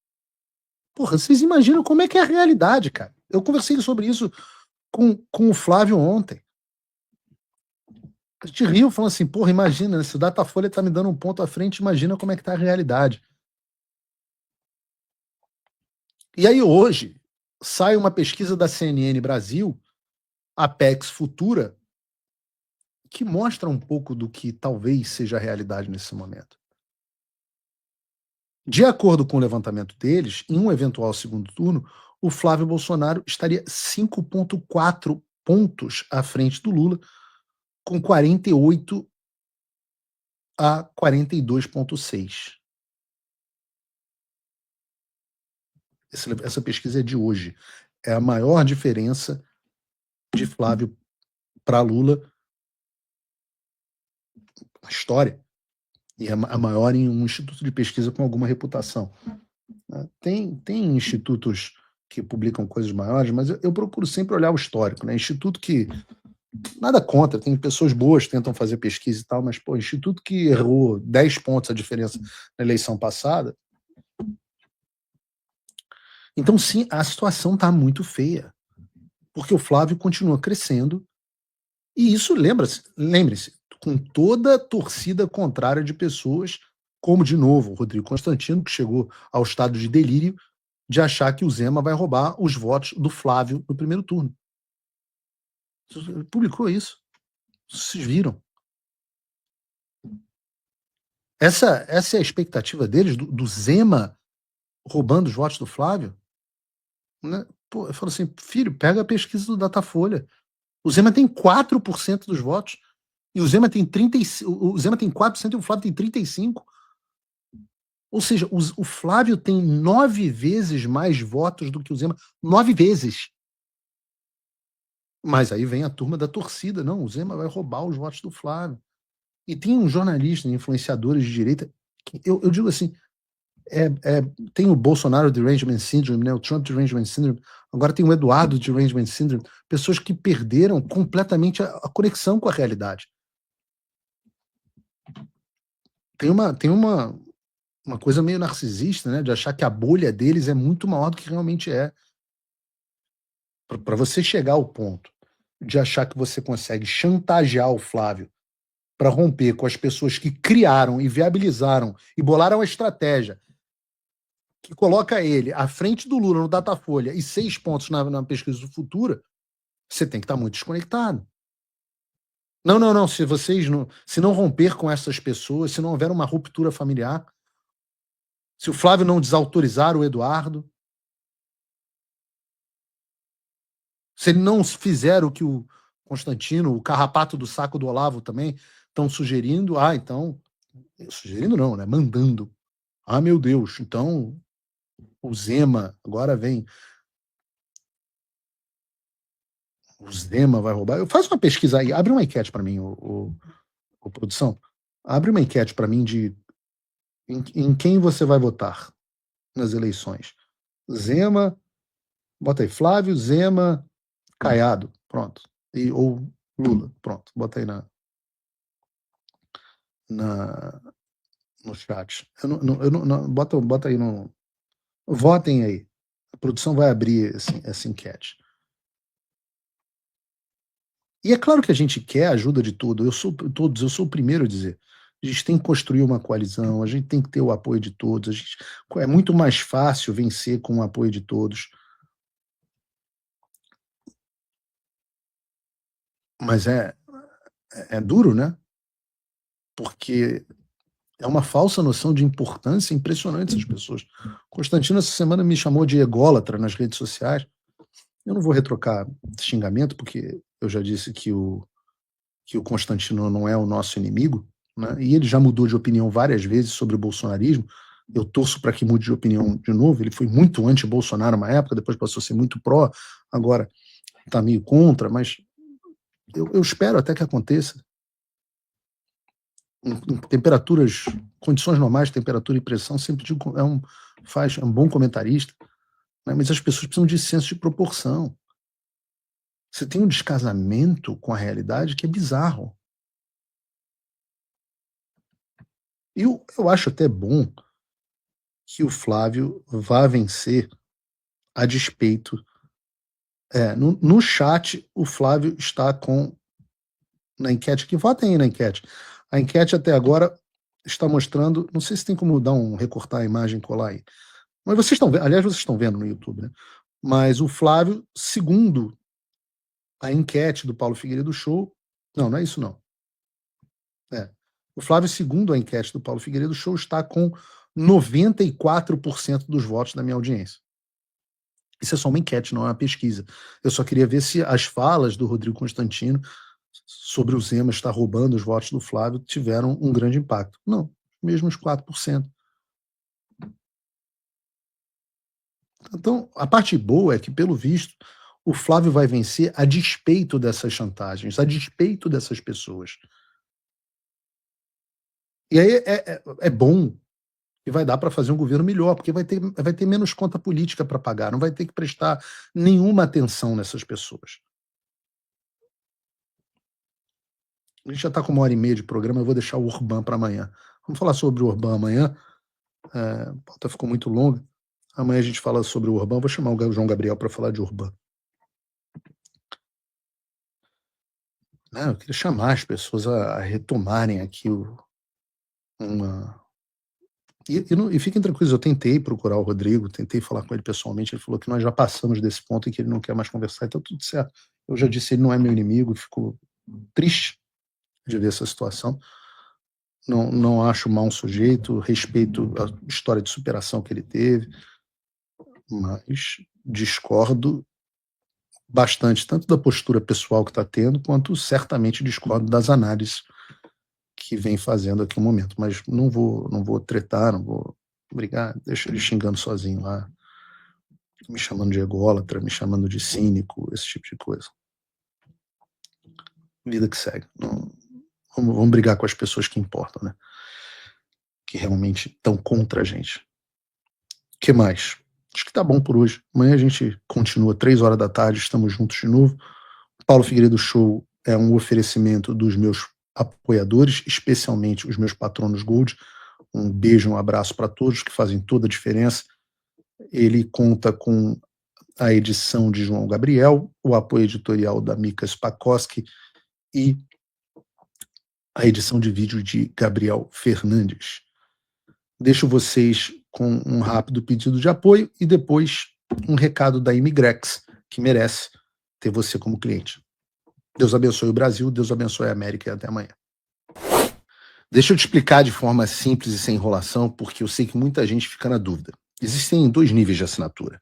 porra, vocês imaginam como é que é a realidade, cara? Eu conversei sobre isso com o Flávio ontem. A gente riu falando assim, porra, imagina, se o Datafolha tá me dando 1 ponto à frente, imagina como é que tá a realidade. E aí hoje sai uma pesquisa da CNN Brasil, Apex Futura, que mostra um pouco do que talvez seja a realidade nesse momento. De acordo com o levantamento deles, em um eventual segundo turno, o Flávio Bolsonaro estaria 5,4 pontos à frente do Lula, com 48 a 42,6. Essa pesquisa é de hoje. É a maior diferença de Flávio para Lula na história. E é a maior em um instituto de pesquisa com alguma reputação. Tem institutos que publicam coisas maiores, mas eu procuro sempre olhar o histórico, né? Instituto que, nada contra, tem pessoas boas que tentam fazer pesquisa e tal, mas, pô, instituto que errou 10 pontos a diferença na eleição passada. Então, sim, a situação está muito feia, porque o Flávio continua crescendo, e isso, lembre-se, com toda a torcida contrária de pessoas como, de novo, o Rodrigo Constantino, que chegou ao estado de delírio de achar que o Zema vai roubar os votos do Flávio no primeiro turno. Ele publicou isso. Vocês viram. Essa é a expectativa deles, do Zema roubando os votos do Flávio? Né? Pô, eu falo assim, filho, pega a pesquisa do Datafolha. O Zema tem 4% dos votos. E o Zema tem 4% e o Flávio tem 35%. Ou seja, o Flávio tem 9 vezes mais votos do que o Zema. 9 vezes. Mas aí vem a turma da torcida. Não, o Zema vai roubar os votos do Flávio. E tem uns jornalistas, influenciadores de direita, que eu digo assim, tem o Bolsonaro Derangement Syndrome, né, o Trump Derangement Syndrome, agora tem o Eduardo Derangement Syndrome, pessoas que perderam completamente a conexão com a realidade. Tem uma coisa meio narcisista, né, de achar que a bolha deles é muito maior do que realmente é. Para você chegar ao ponto de achar que você consegue chantagear o Flávio para romper com as pessoas que criaram e viabilizaram e bolaram a estratégia que coloca ele à frente do Lula no Datafolha e 6 pontos na pesquisa do Futura, você tem que estar muito desconectado. Não, se não romper com essas pessoas, se não houver uma ruptura familiar, se o Flávio não desautorizar o Eduardo, se ele não fizer o que o Constantino, o carrapato do saco do Olavo também estão sugerindo, então, sugerindo não, né, mandando. Meu Deus, então o Zema agora vem. O Zema vai roubar. Faz uma pesquisa aí, abre uma enquete para mim, o produção. Abre uma enquete para mim de em quem você vai votar nas eleições. Zema, bota aí, Flávio, Zema, Caiado, pronto. Ou Lula, pronto. Bota aí no chat. Bota aí no. Votem aí. A produção vai abrir essa enquete. E é claro que a gente quer a ajuda de todos. Eu sou o primeiro a dizer. A gente tem que construir uma coalizão, a gente tem que ter o apoio de todos. É muito mais fácil vencer com o apoio de todos. Mas é duro, né? Porque é uma falsa noção de importância impressionante essas pessoas. Constantino, essa semana, me chamou de ególatra nas redes sociais. Eu não vou retrocar xingamento, porque eu já disse que o Constantino não é o nosso inimigo, né? E ele já mudou de opinião várias vezes sobre o bolsonarismo. Eu torço para que mude de opinião de novo. Ele foi muito anti-Bolsonaro uma época, depois passou a ser muito pró, agora está meio contra, mas eu espero até que aconteça. Em temperaturas, condições normais, temperatura e pressão, sempre digo, é um bom comentarista, né? Mas as pessoas precisam de senso de proporção. Você tem um descasamento com a realidade que é bizarro. E eu acho até bom que o Flávio vá vencer a despeito. No chat, o Flávio está na enquete, que votem aí na enquete. A enquete até agora está mostrando, não sei se tem como recortar a imagem e colar aí. Mas vocês estão vendo, aliás, vocês estão vendo no YouTube, né? Mas o Flávio, segundo a enquete do Paulo Figueiredo Show, não é isso não. O Flávio, segundo a enquete do Paulo Figueiredo Show, está com 94% dos votos da minha audiência. Isso é só uma enquete, não é uma pesquisa. Eu só queria ver se as falas do Rodrigo Constantino sobre o Zema estar roubando os votos do Flávio tiveram um grande impacto. Não, mesmo os 4%. Então, a parte boa é que, pelo visto, o Flávio vai vencer a despeito dessas chantagens, a despeito dessas pessoas. E aí é bom e vai dar para fazer um governo melhor, porque vai ter menos conta política para pagar, não vai ter que prestar nenhuma atenção nessas pessoas. A gente já está com 1h30 de programa, eu vou deixar o Urban para amanhã. Vamos falar sobre o Urban amanhã. A pauta ficou muito longa. Amanhã a gente fala sobre o Urban. Vou chamar o João Gabriel para falar de Urban. Eu queria chamar as pessoas a retomarem aqui E fiquem tranquilos, eu tentei procurar o Rodrigo, tentei falar com ele pessoalmente, ele falou que nós já passamos desse ponto e que ele não quer mais conversar, então tudo certo. Eu já disse, ele não é meu inimigo, fico triste de ver essa situação. Não acho mal um sujeito, respeito a história de superação que ele teve, mas discordo bastante, tanto da postura pessoal que está tendo, quanto certamente discordo das análises que vem fazendo aqui no momento. Mas não vou tretar, não vou obrigado, deixa ele xingando sozinho lá, me chamando de ególatra, me chamando de cínico, esse tipo de coisa. Vida que segue. Não, vamos brigar com as pessoas que importam, né? Que realmente estão contra a gente. O que mais? Acho que tá bom por hoje. Amanhã a gente continua, 3 horas da tarde, estamos juntos de novo. Paulo Figueiredo Show é um oferecimento dos meus apoiadores, especialmente os meus patronos Gold. Um beijo, um abraço para todos que fazem toda a diferença. Ele conta com a edição de João Gabriel, o apoio editorial da Mika Spakoski e a edição de vídeo de Gabriel Fernandes. Deixo vocês com um rápido pedido de apoio e depois um recado da Imigrex, que merece ter você como cliente. Deus abençoe o Brasil, Deus abençoe a América e até amanhã. Deixa eu te explicar de forma simples e sem enrolação, porque eu sei que muita gente fica na dúvida. Existem 2 níveis de assinatura.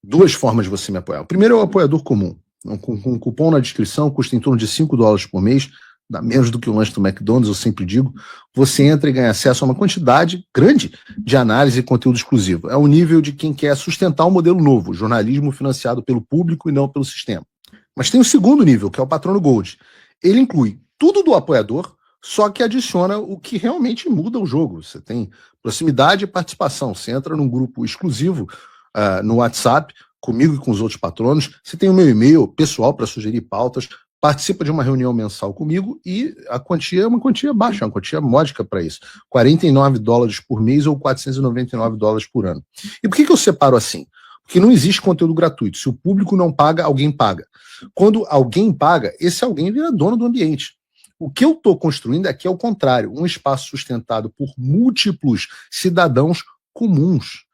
2 formas de você me apoiar. O primeiro é o apoiador comum. Com um cupom na descrição, custa em torno de $5 por mês, dá menos do que o lanche do McDonald's, eu sempre digo. Você entra e ganha acesso a uma quantidade grande de análise e conteúdo exclusivo. É o nível de quem quer sustentar um modelo novo, jornalismo financiado pelo público e não pelo sistema. Mas tem o segundo nível, que é o Patrono Gold. Ele inclui tudo do apoiador, só que adiciona o que realmente muda o jogo. Você tem proximidade e participação. Você entra num grupo exclusivo no WhatsApp, comigo e com os outros patronos. Você tem o meu e-mail pessoal para sugerir pautas, participa de uma reunião mensal comigo e a quantia é uma quantia baixa, uma quantia módica para isso. $49 por mês ou $499 por ano. E por que eu separo assim? Porque não existe conteúdo gratuito. Se o público não paga, alguém paga. Quando alguém paga, esse alguém vira dono do ambiente. O que eu estou construindo aqui é o contrário, um espaço sustentado por múltiplos cidadãos comuns.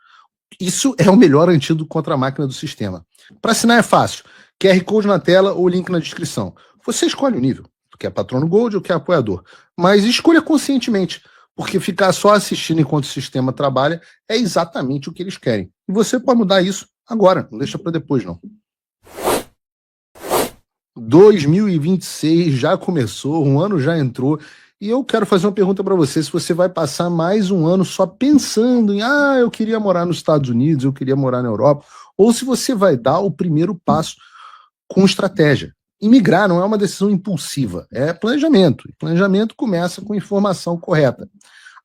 Isso é o melhor antídoto contra a máquina do sistema. Para assinar é fácil. QR Code na tela ou link na descrição. Você escolhe o nível, quer patrono Gold ou quer apoiador. Mas escolha conscientemente, porque ficar só assistindo enquanto o sistema trabalha é exatamente o que eles querem. E você pode mudar isso agora, não deixa para depois não. 2026 já começou, um ano já entrou, e eu quero fazer uma pergunta para você, se você vai passar mais um ano só pensando em, eu queria morar nos Estados Unidos, eu queria morar na Europa, ou se você vai dar o primeiro passo com estratégia. Imigrar não é uma decisão impulsiva, é planejamento, e planejamento começa com informação correta.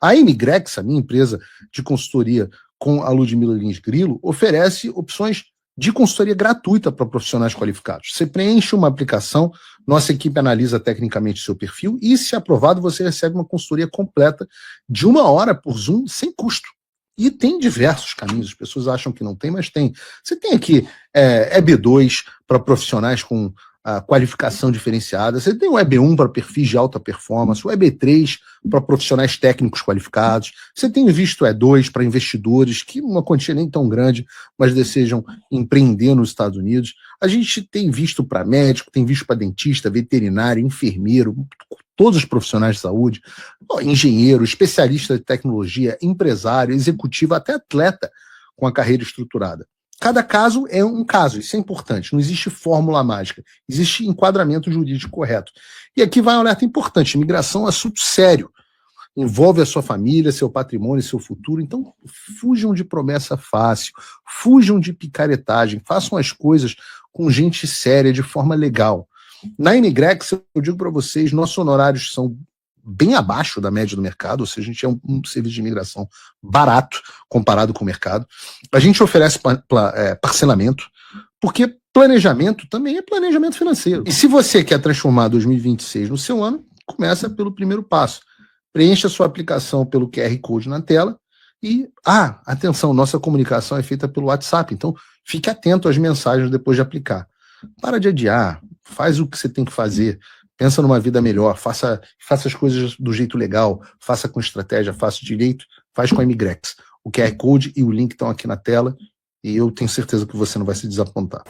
A Imigrex, a minha empresa de consultoria com a Ludmila Lins Grilo, oferece opções de consultoria gratuita para profissionais qualificados. Você preenche uma aplicação, nossa equipe analisa tecnicamente o seu perfil e, se aprovado, você recebe uma consultoria completa de 1 hora por Zoom, sem custo. E tem diversos caminhos, as pessoas acham que não tem, mas tem. Você tem aqui EB2 para profissionais com qualificação diferenciada, você tem o EB1 para perfis de alta performance, o EB3 para profissionais técnicos qualificados, você tem o visto E2 para investidores, que uma quantia nem tão grande, mas desejam empreender nos Estados Unidos. A gente tem visto para médico, tem visto para dentista, veterinário, enfermeiro, todos os profissionais de saúde, engenheiro, especialista de tecnologia, empresário, executivo, até atleta com a carreira estruturada. Cada caso é um caso, isso é importante, não existe fórmula mágica, existe enquadramento jurídico correto. E aqui vai um alerta importante, imigração é um assunto sério, envolve a sua família, seu patrimônio, seu futuro, então fujam de promessa fácil, fujam de picaretagem, façam as coisas com gente séria, de forma legal. Na Imigrex, eu digo para vocês, nossos honorários são bem abaixo da média do mercado, ou seja, a gente é um serviço de imigração barato comparado com o mercado. A gente oferece parcelamento, porque planejamento também é planejamento financeiro. E se você quer transformar 2026 no seu ano, começa pelo primeiro passo. Preencha a sua aplicação pelo QR Code na tela e, atenção, nossa comunicação é feita pelo WhatsApp, então fique atento às mensagens depois de aplicar. Para de adiar, faz o que você tem que fazer, pensa numa vida melhor, faça as coisas do jeito legal, faça com estratégia, faça direito, faz com a Imigrex. O QR Code e o link estão aqui na tela e eu tenho certeza que você não vai se desapontar.